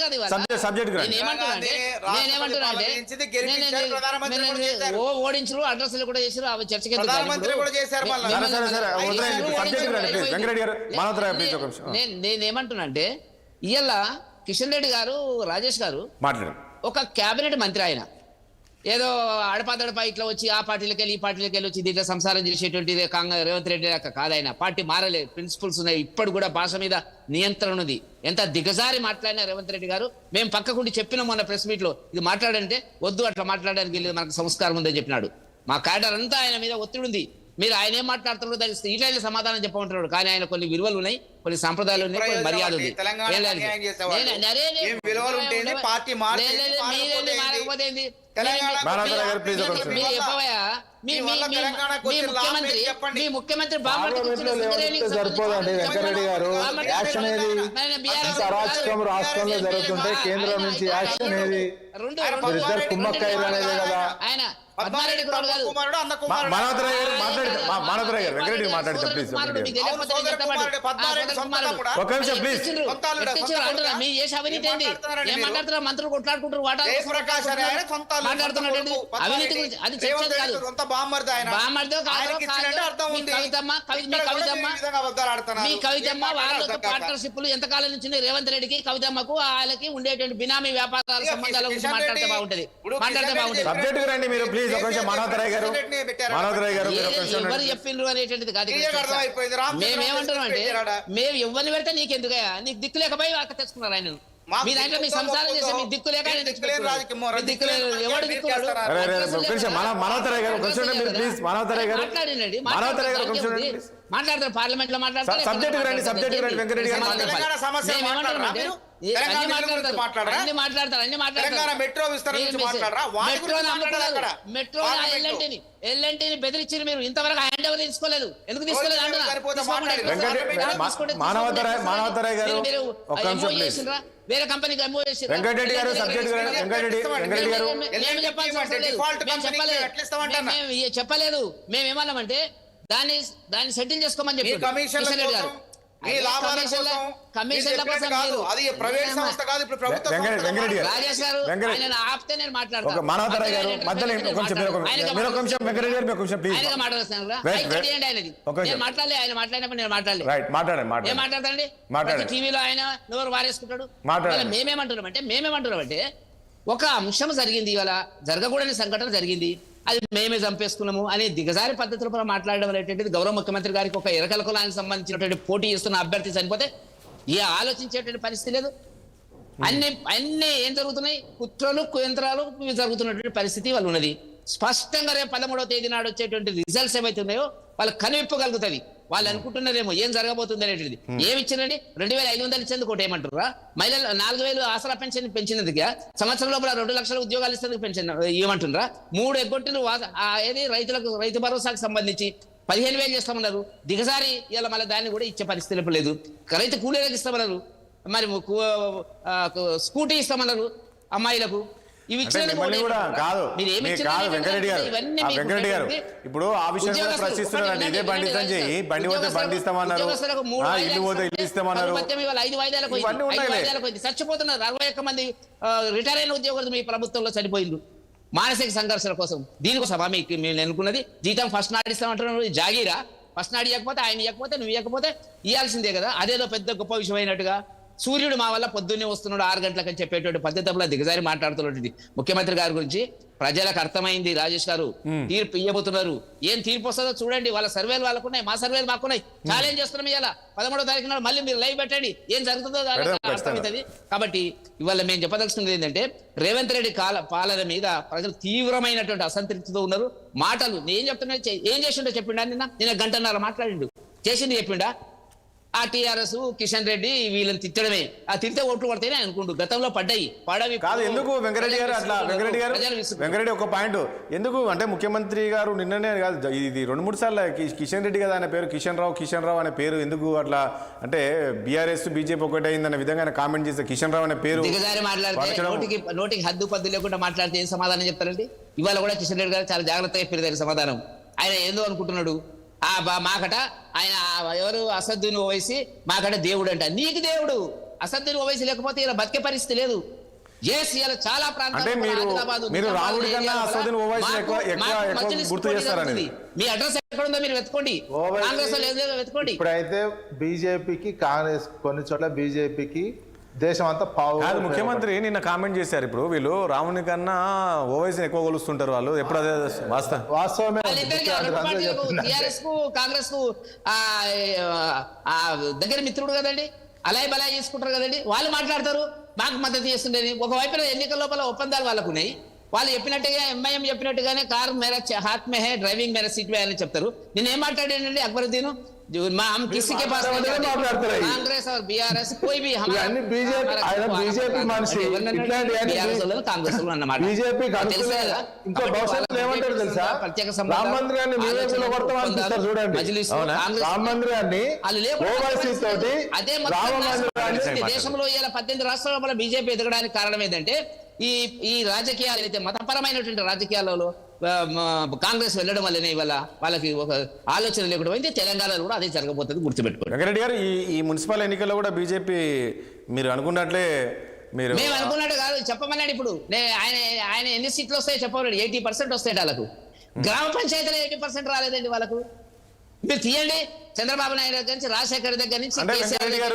ఓడించరు, అడ్రస్లు కూడా చేసారు, అవి చర్చకి నేనేమంటున్నా అంటే ఇవాళ కిషన్ రెడ్డి గారు, రాజేష్ గారు ఒక కేబినెట్ మంత్రి. ఆయన ఏదో అడపాదడపా ఇట్లా వచ్చి ఆ పార్టీలకి వెళ్ళి ఈ పార్టీలకి వెళ్ళి వచ్చి దీంట్లో సంసారం చేసేటువంటిది రేవంత్ రెడ్డి దాకా కాదు. ఆయన పార్టీ మారలేదు, ప్రిన్సిపల్స్ ఉన్నాయి. ఇప్పుడు కూడా భాష మీద నియంత్రణ ఉంది. ఎంత దిగజారి మాట్లాడినా రేవంత్ రెడ్డి గారు, మేము పక్కకుండి చెప్పినాం మొన్న ప్రెస్ మీట్ లో, ఇది మాట్లాడంటే వద్దు, అట్లా మాట్లాడడానికి వెళ్ళేది, మనకు సంస్కారం ఉందని చెప్పినాడు. మా క్యాడర్ అంతా ఆయన మీద ఒత్తిడి ఉంది. మీరు ఆయన ఏం మాట్లాడుతున్నారో దానికి ఇట్లయినా సమాధానం చెప్పమంటున్నాడు. కానీ ఆయన కొన్ని విలువలు ఉన్నాయి, కొన్ని సంప్రదాయాలు ఉన్నాయి, కొన్ని మర్యాద ఉంది. మీ ముఖ్యమంత్రి సరిపోదండి వెంకటరెడ్డి గారు. యాక్షన్ ఏది? ఇంత అరాచకం రాష్ట్రంలో జరుగుతుంటే కేంద్రం నుంచి యాక్షన్ ఏది? ఇద్దరు కుమ్మక్కయ్యలు అనేది కదా. ఆయన మానవతరాయ్ గారు వెంకటరెడ్డి మాట్లాడితే ప్లీజ్ ఒక నిమిషం ప్లీజ్. మీ చేసే అవినీతి ఏంటి? ఏం మాట్లాడుతున్నారు? మంత్రులు కొట్లాడుకుంటారు, మాట్లాడుతున్నాడు అవినీతి గురించి. అది చర్చ కాదు. మీ కవితమ్మ వాళ్ళతో పార్ట్నర్షిప్లు ఎంతకాలం నుంచి రేవంత్ రెడ్డికి కవితమ్మకు వాళ్ళకి ఉండేటువంటి బినామీ వ్యాపారాల సంబంధాల గురించి మాట్లాడితే బాగుంటది. సబ్జెక్ట్ రండి మీరు ప్లీజ్. ఒక నిమిషం మానవతరాయ్ గారు ఎవరు చెప్పిండ్రు అనేటువంటిది కాదు. మేమేమంటున్నాం అంటే మేము ఎవరిని పెడితే నీకెందుకయ్యా? నీకు దిక్కు లేకపోయి అక్క తెచ్చుకున్నారు ఆయన. మీ దాంట్లో మీ సంసారం చేస్తే మీకు దిక్కు లేక ఎవడు దిక్కు మాట్లాడతారు పార్లమెంట్ లో మాట్లాడతారు. ఎల్ఎన్టీని బెదిరించారు మీరు, ఇంతవరకు హ్యాండ్ ఓవర్ తీసుకోలేదు. ఎందుకు తీసుకోలేదు? వేరే కంపెనీకి ఎంఓ చేసి చెప్పలేదు. మేము ఏమన్నామంటే దాన్ని సెటిల్ చేసుకోమని చెప్పి రాజేష్ గారు ఆపితే నేను మాట్లాడతాను. మాట్లాడలే, ఆయన మాట్లాడినప్పుడు నేను మాట్లాడతానండి. టీవీలో ఆయన నోరు వారేసుకుంటాడు. మేమేమంటున్నామంటే ఒక అంశం జరిగింది, ఇవాళ జరగకూడని సంఘటన జరిగింది, అది మేమే చంపేసుకున్నాము అనే దిగజారి పద్ధతులపై మాట్లాడడం అనేటువంటిది గౌరవ ముఖ్యమంత్రి గారికి ఒక ఎరకల కులానికి సంబంధించినటువంటి పోటీ చేస్తున్న అభ్యర్థి చనిపోతే ఏ ఆలోచించేటువంటి పరిస్థితి లేదు. అన్ని ఏం జరుగుతున్నాయి? కుట్రలు కుయంత్రాలు జరుగుతున్నటువంటి పరిస్థితి వాళ్ళు ఉన్నది. స్పష్టంగా రేపు 13వ తేదీ నాడు వచ్చేటువంటి రిజల్ట్స్ ఏవైతే ఉన్నాయో వాళ్ళు కనివిప్పగలుగుతుంది. వాళ్ళు అనుకుంటున్నారేమో ఏం జరగబోతుంది అనేటువంటిది. ఏమి ఇచ్చినండి? 2500 ఇచ్చేందుకు ఒకటి ఏమంటారా? మహిళలు 4000 ఆసరా పెన్షన్ పెంచినందుకు సంవత్సరం లోపల 2 లక్షల ఉద్యోగాలు ఇస్తేందుకు పెన్షన్ ఏమంటున్నారా? 3 ఎగ్గొట్టిన ఏది రైతులకు రైతు భరోసాకు సంబంధించి 15,000 చేస్తామన్నారు. దిగజారి ఇలా మళ్ళీ దాన్ని కూడా ఇచ్చే పరిస్థితి లేదు. రైతు కూలీలకు ఇస్తామన్నారు, మరి స్కూటీ ఇస్తామన్నారు అమ్మాయిలకు. వెంకరెడ్డి గారు ఇప్పుడు ఆ విషయం ప్రశ్నిస్తున్నారండి. ఇదే బండి సంజయ్ బండి పోతే బండి ఇస్తామన్నారు, ఇల్లు పోతే ఇల్లు ఇస్తామన్నారు. 5 వాయిదాలకు చచ్చిపోతున్నారు. 61 మంది రిటైర్ అయిన ఉద్యోగులు మీ ప్రభుత్వంలో చనిపోయింది మానసిక సంఘర్షణ కోసం. దీనికోసమా మీకు మేము అనుకున్నది? జీతం ఫస్ట్ నాడు ఇస్తామంటున్నారు, జాగీరా? ఫస్ట్ నాడు ఇవ్వకపోతే ఆయన ఇవ్వకపోతే నువ్వు ఇవ్వకపోతే ఇవ్వాల్సిందే కదా. అదేదో పెద్ద గొప్ప విషయం అయినట్టుగా సూర్యుడు మా వల్ల పొద్దున్నే వస్తున్నాడు 6 గంటలకని చెప్పేటువంటి పద్ధతిలో దిగజారి మాట్లాడుతున్నటువంటి ముఖ్యమంత్రి గారి గురించి ప్రజలకు అర్థమైంది. రాజేష్ గారు తీర్పు ఇవ్వబోతున్నారు. ఏం తీర్పు వస్తుందో చూడండి. వాళ్ళ సర్వేలు వాళ్ళకున్నాయి, మా సర్వేలు మాకున్నాయి. ఛాలెంజ్ చేస్తున్నాం ఇవాళ 13వ తారీఖు నాడు మళ్ళీ మీరు లైవ్ పెట్టండి, ఏం జరుగుతుందో అర్థమవుతుంది. కాబట్టి ఇవాళ మేము చెప్పదలుచుకున్నది ఏంటంటే రేవంత్ రెడ్డి పాలన మీద ప్రజలు తీవ్రమైనటువంటి అసంతృప్తితో ఉన్నారు. మాటలు నేను చెప్తున్నా, ఏం చేసిండో చెప్పిండా? నిన్న గంటన్నర మాట్లాడిండు, చేసింది చెప్పిండా? ఆ టీఆర్ఎస్ కిషన్ రెడ్డి వీళ్ళని తిట్టడమే, ఆ తిడితే ఓట్లు పడితేనే అనుకుంటూ గతంలో పడ్డాయి పడవి కాదు. ఎందుకు వెంకరెడ్డి గారు అట్లా? వెంకరెడ్డి ఒక పాయింట్ ఎందుకు అంటే ముఖ్యమంత్రి గారు నిన్ననే కాదు, ఇది 2-3 సార్లు కిషన్ రెడ్డి కదా ఆయన పేరు, కిషన్ రావు అనే పేరు ఎందుకు అట్లా అంటే బీఆర్ఎస్ బీజేపీ ఒకటి అయిందన్న విధంగా కామెంట్ చేస్తే కిషన్ రావు అనే పేరు దిగజారి మాట్లాడితే నోటికి హద్దు పద్దు లేకుండా మాట్లాడితే ఏం సమాధానం చెప్తారండి? ఇవాళ కూడా కిషన్ రెడ్డి గారు చాలా జాగ్రత్తగా చెప్పారు సమాధానం. ఆయన ఏందో అనుకుంటున్నాడు, మాకట ఆయన ఎవరు అసదుద్దీన్ ఓవైసీ మాకట దేవుడు అంట. నీకు దేవుడు అసదుద్దీన్ ఓవైసీ లేకపోతే ఇలా బతికే పరిస్థితి లేదు. చాలా ప్రాంతాలు మీ అడ్రస్ ఎక్కడుందో మీరు వెతుకోండి, కాంగ్రెస్ వెతుకోండి. ఇప్పుడైతే బీజేపీకి కాంగ్రెస్ కొన్ని చోట్ల బీజేపీకి దేశం అంతా కాదు. ముఖ్యమంత్రి నిన్న కామెంట్ చేశారు, ఇప్పుడు వీళ్ళు రాముని కన్నా ఓవైసీని ఎక్కువ కొలుస్తుంటారు వాళ్ళు, ఎప్పుడు అదే వాస్తవమే. కాంగ్రెస్ కు దగ్గర మిత్రుడు కదండి, అలాయ్ బలాయ్ చేసుకుంటారు కదండి. వాళ్ళు మాట్లాడతారు మాకు మద్దతు చేస్తుండేది. ఒకవైపున ఎన్నికల లోపల ఒప్పందాలు వాళ్ళకు ఉన్నాయి, వాళ్ళు చెప్పినట్టుగా ఎంఐఎం చెప్పినట్టుగానే కార్ మేరా హాత్ మే హై డ్రైవింగ్ మేరా సీట్ మే అని చెప్తారు. నేను ఏం మాట్లాడానండి అక్బరుద్దీన్ किसी के पास कांग्रेस और बीआरएस कोई भी बीजेपी మనిషి కాంగ్రెస్ బీజేపీ ఇంకో భవిష్యత్తులో ఏమంటారు తెలుసా, రామ మందిరాన్ని మీరే కొడతామనిపిస్తారు చూడండి. రామ మందిరాన్ని ఓవైసీ తోటి రామ మందిరాన్ని దేశంలో ఇలా 18 రాష్ట్రాల బీజేపీ ఎదగడానికి కారణం ఏంటంటే ఈ రాజకీయాలు అయితే మతపరమైనటువంటి రాజకీయాలలో కాంగ్రెస్ వెళ్ళడం వల్లనే ఇవాళ వాళ్ళకి ఒక ఆలోచన లేకుండా అయితే తెలంగాణలో కూడా అదే జరగబోతుంది, గుర్తుపెట్టుకోండి. వెంకరెడ్డి గారు ఈ మున్సిపల్ ఎన్నికల్లో కూడా బీజేపీ మీరు అనుకున్నట్లే మేము అనుకున్నట్టు కాదు చెప్పమన్నాడు. ఇప్పుడు ఆయన ఎన్ని సీట్లు వస్తాయో చెప్పమన్నాడు. 80% వస్తాయి వాళ్ళకు. గ్రామ పంచాయతీలో 80% రాలేదండి వాళ్ళకు. మీరు తీయండి, చంద్రబాబు నాయుడు దగ్గర నుంచి రాజశేఖర్ దగ్గర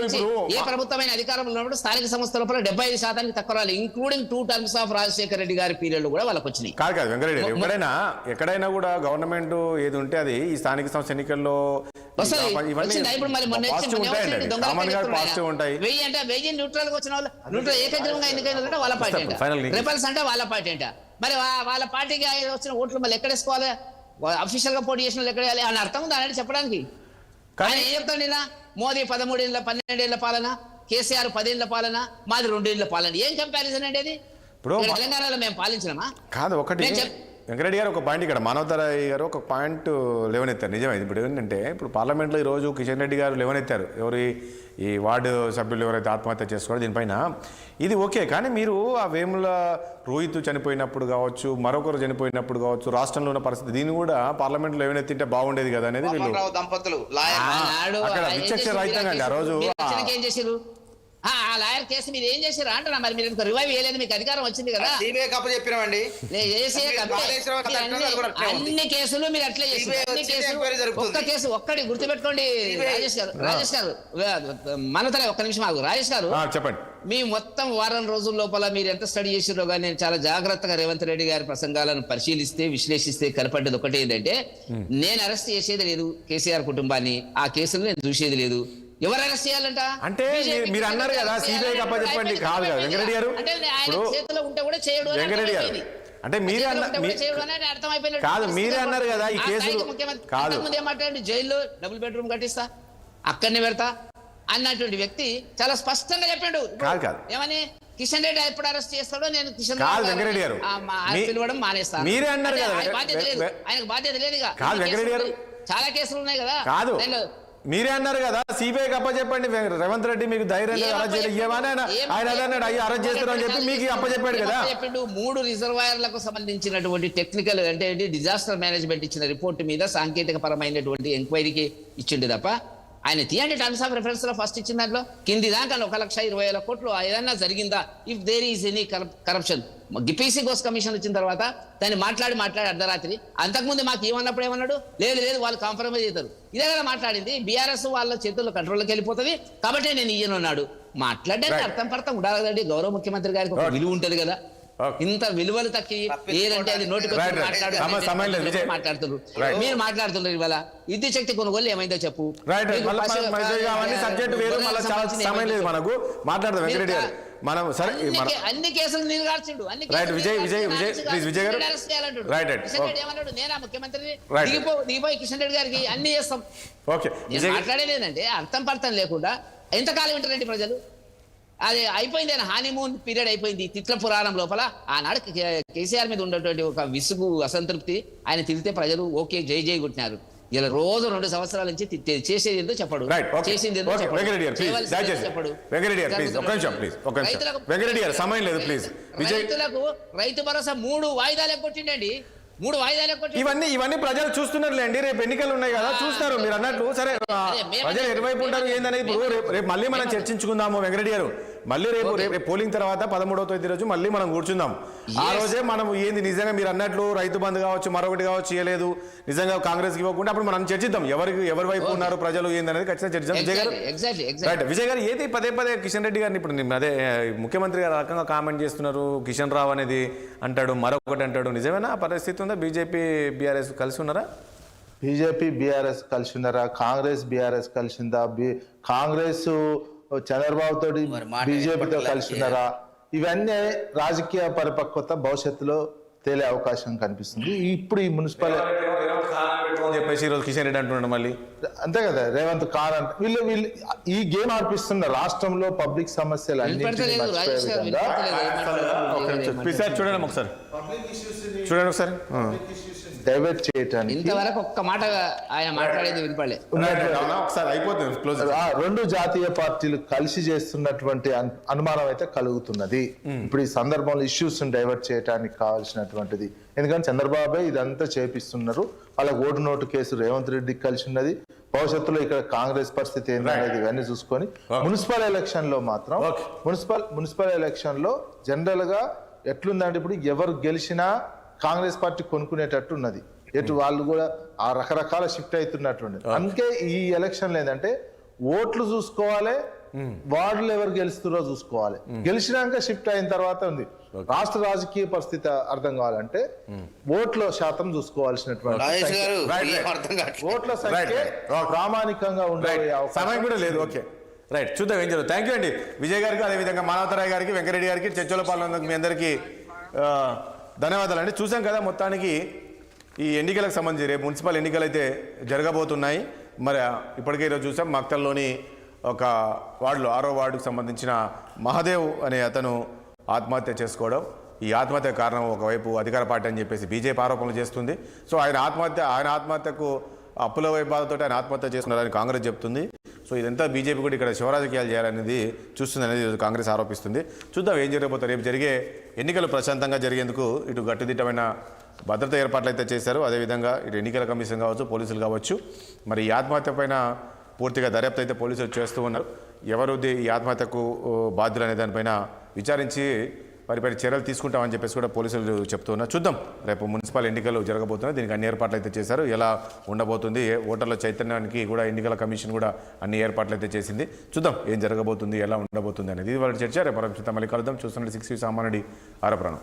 నుంచి ఏ ప్రభుత్వమైన అధికారంలో ఉన్నప్పుడు స్థానిక సంస్థల 75% తక్కువ రాలి, including 2 terms of Rajasekhara Reddy గారి పీరియడ్ కూడా వాళ్ళకి వచ్చినాయి. కాదు వెంకరెడ్డి, ఎక్కడైనా కూడా గవర్నమెంట్ ఏది ఉంటే అది ఈ స్థానిక సంస్థ ఎన్నికల్లో వెయ్యి న్యూట్రల్ గా వచ్చిన వాళ్ళు న్యూట్రల్ ఏకగ్రీవంగా ఎన్నికైన వాళ్ళ పార్టీ అంట, రిపల్స్ అంటే వాళ్ళ పార్టీ అంట. మరి వాళ్ళ పార్టీకి వచ్చిన ఓట్లు మళ్ళీ ఎక్కడేసుకోవాలి, అఫీషియల్ గా పోటీ చేసిన ఎక్కడ వేయాలి అని అర్థం ఉందా అని చెప్పడానికి? ఆయన ఏం చెప్తాడు, నిన్న మోదీ 13 ఏళ్ళ 12 ఏళ్ల పాలన, కేసీఆర్ 10 ఏళ్ల పాలన, మాది 2 ఏళ్ల పాలన. ఏం కంపారిజన్ అండి అది? తెలంగాణలో మేము పాలించినామా? కాదు. ఒకటి వెంకరెడ్డి గారు ఒక పాయింట్, ఇక్కడ మానవతారాయ్ గారు ఒక పాయింట్ లేవనెత్తారు. నిజమే. ఇప్పుడు ఏంటంటే ఇప్పుడు పార్లమెంట్లో ఈరోజు కిషన్ రెడ్డి గారు లేవనెత్తారు, ఈ వార్డు సభ్యులు ఎవరైతే ఆత్మహత్య చేసుకోవాలో దీనిపైన. ఇది ఓకే, కానీ మీరు ఆ వేముల రోహిత్ చనిపోయినప్పుడు కావచ్చు, మరొకరు చనిపోయినప్పుడు కావచ్చు, రాష్ట్రంలో ఉన్న పరిస్థితి, దీన్ని కూడా పార్లమెంట్లో లేవనెత్తింటే బాగుండేది కదా అనేది వీళ్ళు దంపతులు అక్కడ విచక్షణ రహితంగా ఆ రోజు ఏం చేశారు? ఆ లాయర్ కేసు మీరు ఏం చేశారు అంటున్నా. మరి మీరు రివైవ్ చేయలేదు, మీకు అధికారం వచ్చింది కదా. చెప్పినామండి అన్ని కేసులు మీరు అట్లే చేశారు. ఒక్క కేసు ఒక్కటి గుర్తుపెట్టుకోండి రాజేష్ గారు మనతలే ఒక్క నిమిషం ఆగు. రాజేష్ గారు చెప్పండి. మీ మొత్తం వారం రోజుల లోపల మీరు ఎంత స్టడీ చేసిరో కానీ నేను చాలా జాగ్రత్తగా రేవంత్ రెడ్డి గారి ప్రసంగాలను పరిశీలిస్తే విశ్లేషిస్తే కనపడ్డది ఒకటి ఏంటంటే, నేను అరెస్ట్ చేసేది లేదు కేసీఆర్ కుటుంబాన్ని, ఆ కేసులు నేను చూసేది లేదు. ఎవరు అరెస్ట్ చేయాలంట అంటే మీరు అన్నారు కదా సిబిఐకి అప్పచెప్పండి. కాదు కదా వెంకరెడ్డి గారు, చేతిలో ఉంటే కూడా చేయడు. వెంకరెడ్డి గారు అంటే మీరే కాదు, మీరే అన్నారు కదా ఈ కేసులు కాదు. ఏమంటారండి, జైల్లో డబుల్ బెడ్రూమ్ కట్టిస్తా, అక్కడనే పెడతా అన్నటువంటి వ్యక్తి చాలా స్పష్టంగా చెప్పాడు. ఏమని కిషన్ రెడ్డి ఎప్పుడు అరెస్ట్ చేస్తాడో నేను కిషన్ వెంకరెడ్డి గారు పిలవడం మానేస్తాను. మీరే అన్నారు కదా, బాధ్యత లేదు, ఆయనకు బాధ్యత లేదు. వెంకరెడ్డి గారు చాలా కేసులు ఉన్నాయి కదా. కాదు, మీరే అన్నారు కదా సిబిఐకి అప్పచెప్పండి, రేవంత్ రెడ్డి మీకు ధైర్యం అరెస్ట్ చేయమని ఆయన అరెస్ట్ చేస్తారు అని చెప్పి మీకు అప్పచెప్పాడు కదా. చెప్పిండు 3 రిజర్వాయర్లకు సంబంధించినటువంటి టెక్నికల్ అంటే డిజాస్టర్ మేనేజ్మెంట్ ఇచ్చిన రిపోర్ట్ మీద సాంకేతిక పరమైనటువంటి ఎంక్వైరీకి ఇచ్చిండు తప్ప ఆయన తీయండి టర్మ్స్ ఆఫ్ రిఫరెన్స్ లో ఫస్ట్ ఇచ్చిన దాంట్లో కింది దాకా 1,20,000 కోట్లు ఏదన్నా జరిగిందా, if there is any corruption. గిపిసి గోస్ కమిషన్ వచ్చిన తర్వాత దాన్ని మాట్లాడి అర్ధరాత్రి, అంతకుముందు మాకు ఏమన్నప్పుడు ఏమన్నాడు, లేదు వాళ్ళు కాంప్రమైజ్ అవుతారు. ఇదే కదా మాట్లాడింది. బీఆర్ఎస్ వాళ్ళ చేతుల్లో కంట్రోల్లోకి వెళ్ళిపోతుంది కాబట్టి నేను ఇయ్యనున్నాడు. మాట్లాడడానికి అర్థం ఉండాలి కదండి. గౌరవ ముఖ్యమంత్రి గారికి ఒక విలువ ఉంటది కదా. ఇంత విలువలు తక్కి ఏదంటే అది నోటికి మాట్లాడుతున్నారు. మీరు మాట్లాడుతున్నారు ఇవాళ విద్యుత్ శక్తి కొనుగోలు ఏమైందో చెప్పు. అన్ని కేసులు నిలగార్చిండు. ఏమన్నాడు, నేనా ముఖ్యమంత్రి దిగిపోయి కిషన్ రెడ్డి గారికి అన్ని చేస్తాం. మాట్లాడేదేనంటే అర్థం లేకుండా ఎంతకాలం వింటారండి ప్రజలు? అది అయిపోయింది, ఆయన హానీమూన్ పీరియడ్ అయిపోయింది. తిట్ల పురాణం లోపల ఆనాడు కేసీఆర్ మీద ఉన్నటువంటి ఒక విసుగు అసంతృప్తి, ఆయన తిరిగితే ప్రజలు ఓకే జై కొట్టినారు. ఇలా రోజు 2 సంవత్సరాల నుంచి చేసేది ఏందో చెప్పడు, చేసింది ఏందో చెప్పడు. రైతు భరోసా 3 వాయిదాలు ఎగ్గొట్టిండండి. 3 వాయిదాలు ఎగ్గొట్టి ఇవన్నీ ప్రజలు చూస్తున్నారులేండి. రేపు ఎన్నికలు ఉన్నాయి కదా, చూస్తారు. మీరు అన్నట్లు సరే ప్రజలు ఎటువైపు ఉంటారు ఏందనేది ఇప్పుడు రేపు మళ్ళీ మనం చర్చించుకుందాము. వెంకరెడ్డి గారు మళ్ళీ రేపు పోలింగ్ తర్వాత 13వ తేదీ రోజు మళ్ళీ మనం కూర్చుందాం. ఆ రోజే మనం ఏంది నిజంగా మీరు అన్నట్లు రైతు బంధు కావచ్చు మరొకటి కావచ్చు చేయలేదు నిజంగా కాంగ్రెస్ ఇవ్వకుండా అప్పుడు మనం చర్చిద్దాం ఎవరి వైపు ఉన్నారు ప్రజలు ఏందనేది ఖచ్చితంగా చర్చిద్దాం. విజయ్ గారు ఏది పదే కిషన్ రెడ్డి గారిని ఇప్పుడు అదే ముఖ్యమంత్రి గారు రకంగా కామెంట్ చేస్తున్నారు, కిషన్ రావు అనేది అంటాడు, మరొకటి అంటాడు. నిజమేనా పరిస్థితి ఉందా? బీజేపీ బీఆర్ఎస్ కలిసి ఉన్నారా? బీజేపీ బీఆర్ఎస్ కలిసి ఉన్నారా? కాంగ్రెస్ బీఆర్ఎస్ కలిసిందా? కాంగ్రెస్ చంద్రబాబు తోటి బీజేపీతో కలిసి ఉన్నారా? ఇవన్నీ రాజకీయ పరిపక్వత భవిష్యత్తులో తేలే అవకాశం కనిపిస్తుంది. ఇప్పుడు ఈ మున్సిపల్ అని చెప్పేసి ఈరోజు కిషన్ రెడ్డి అంటున్నాడు మళ్ళీ. అంతే కదా, రేవంత్ ఖాన్ అంటే వీళ్ళు ఈ గేమ్ ఆడిపిస్తున్న రాష్ట్రంలో పబ్లిక్ సమస్యలు వినపడతలేదు రాజేష్ గారు, వినపడతలేదు. చూడండి ఒకసారి, చూడండి ఒకసారి. డైవర్ట్ చేయటానికి ఇంతవరకు ఒక్క మాట ఆయన మాట్లాడేది వినపడలే. ఒకసారి అయిపోతుంది క్లోజ్. రెండు జాతీయ పార్టీలు కలిసి చేస్తున్నటువంటి అనుమానం అయితే కలుగుతున్నది. ఇప్పుడు ఈ సందర్భంలో ఇష్యూస్ డైవర్ట్ చేయడానికి కావాల్సినటువంటిది. ఎందుకంటే చంద్రబాబు ఇదంతా చేపిస్తున్నారు. వాళ్ళకి ఓటు నోటు కేసు రేవంత్ రెడ్డికి కలిసి ఉన్నది. భవిష్యత్తులో ఇక్కడ కాంగ్రెస్ పరిస్థితి ఏంటనేది ఇవన్నీ చూసుకొని మున్సిపల్ ఎలక్షన్ లో మాత్రం మున్సిపల్ ఎలక్షన్ లో జనరల్ గా ఎట్లుందంటే ఇప్పుడు ఎవరు గెలిచినా కాంగ్రెస్ పార్టీ కొనుక్కునేటట్టు ఉన్నది. ఎటు వాళ్ళు కూడా ఆ రకరకాల షిఫ్ట్ అవుతున్నట్టు. అందుకే ఈ ఎలక్షన్ ఏంటంటే ఓట్లు చూసుకోవాలి, వార్డులు ఎవరు గెలుస్తారో చూసుకోవాలి. గెలిచినాక షిఫ్ట్ అయిన తర్వాత ఉంది రాష్ట్ర రాజకీయ పరిస్థితి అర్థం కావాలంటే ఓట్ల శాతం చూసుకోవాల్సినటువంటి ఓట్ల సంఖ్య ప్రామాణికంగా ఉండే సమయం కూడా లేదు. ఓకే రైట్, చూద్దాం ఏం జరుగుతుంది. థ్యాంక్ యూ అండి విజయ్ గారికి, అదేవిధంగా మానవతరాయ్ గారికి, వెంకరెడ్డి గారికి, చర్చలపాలెం మీ అందరికీ ధన్యవాదాలు అండి. చూసాం కదా మొత్తానికి ఈ ఎన్నికలకు సంబంధించి రేపు మున్సిపల్ ఎన్నికలు అయితే జరగబోతున్నాయి. మరి ఇప్పటికే ఈరోజు చూసాం మక్తల్లోని ఒక వార్డులో 6వ వార్డుకు సంబంధించిన మహాదేవ్ అనే అతను ఆత్మహత్య చేసుకోవడం. ఈ ఆత్మహత్య కారణం ఒకవైపు అధికార పార్టీ అని చెప్పేసి బీజేపీ ఆరోపణలు చేస్తుంది. సో ఆయన ఆత్మహత్యకు అప్పుల బాధతో ఆయన ఆత్మహత్య చేసుకున్నారని కాంగ్రెస్ చెప్తుంది. సో ఇదంతా బీజేపీ కూడా ఇక్కడ శివరాజకీయాలు చేయాలనేది చూస్తుంది అనేది కాంగ్రెస్ ఆరోపిస్తుంది. చూద్దాం ఏం జరగబోతుంది. రేపు జరిగే ఎన్నికలు ప్రశాంతంగా జరిగేందుకు ఇటు గట్టుదిట్టమైన భద్రత ఏర్పాట్లు అయితే చేశారు. అదేవిధంగా ఇటు ఎన్నికల కమిషన్ కావచ్చు, పోలీసులు కావచ్చు. మరి ఈ ఆత్మహత్య పైన పూర్తిగా దర్యాప్తు అయితే పోలీసులు చేస్తూ ఉన్నారు. ఎవరు ఈ ఆత్మహత్యకు బాధ్యులు అనే దానిపైన విచారించి వారిపై చర్యలు తీసుకుంటామని చెప్పేసి కూడా పోలీసులు చెప్తూ ఉన్నారు. చూద్దాం రేపు మున్సిపల్ ఎన్నికలు జరగబోతున్నాయి. దీనికి అన్ని ఏర్పాట్లు అయితే చేశారు. ఎలా ఉండబోతుంది, ఓటర్ల చైతన్యానికి కూడా ఎన్నికల కమిషన్ కూడా అన్ని ఏర్పాట్లు అయితే చేసింది. చూద్దాం ఏం జరగబోతుంది, ఎలా ఉండబోతుంది అనేది. ఇది వాళ్ళ చర్చ. రేపు మళ్ళీ కలుద్దాం. చూస్తున్నట్టు 6 సామాన్యుడి ఆరోపణ.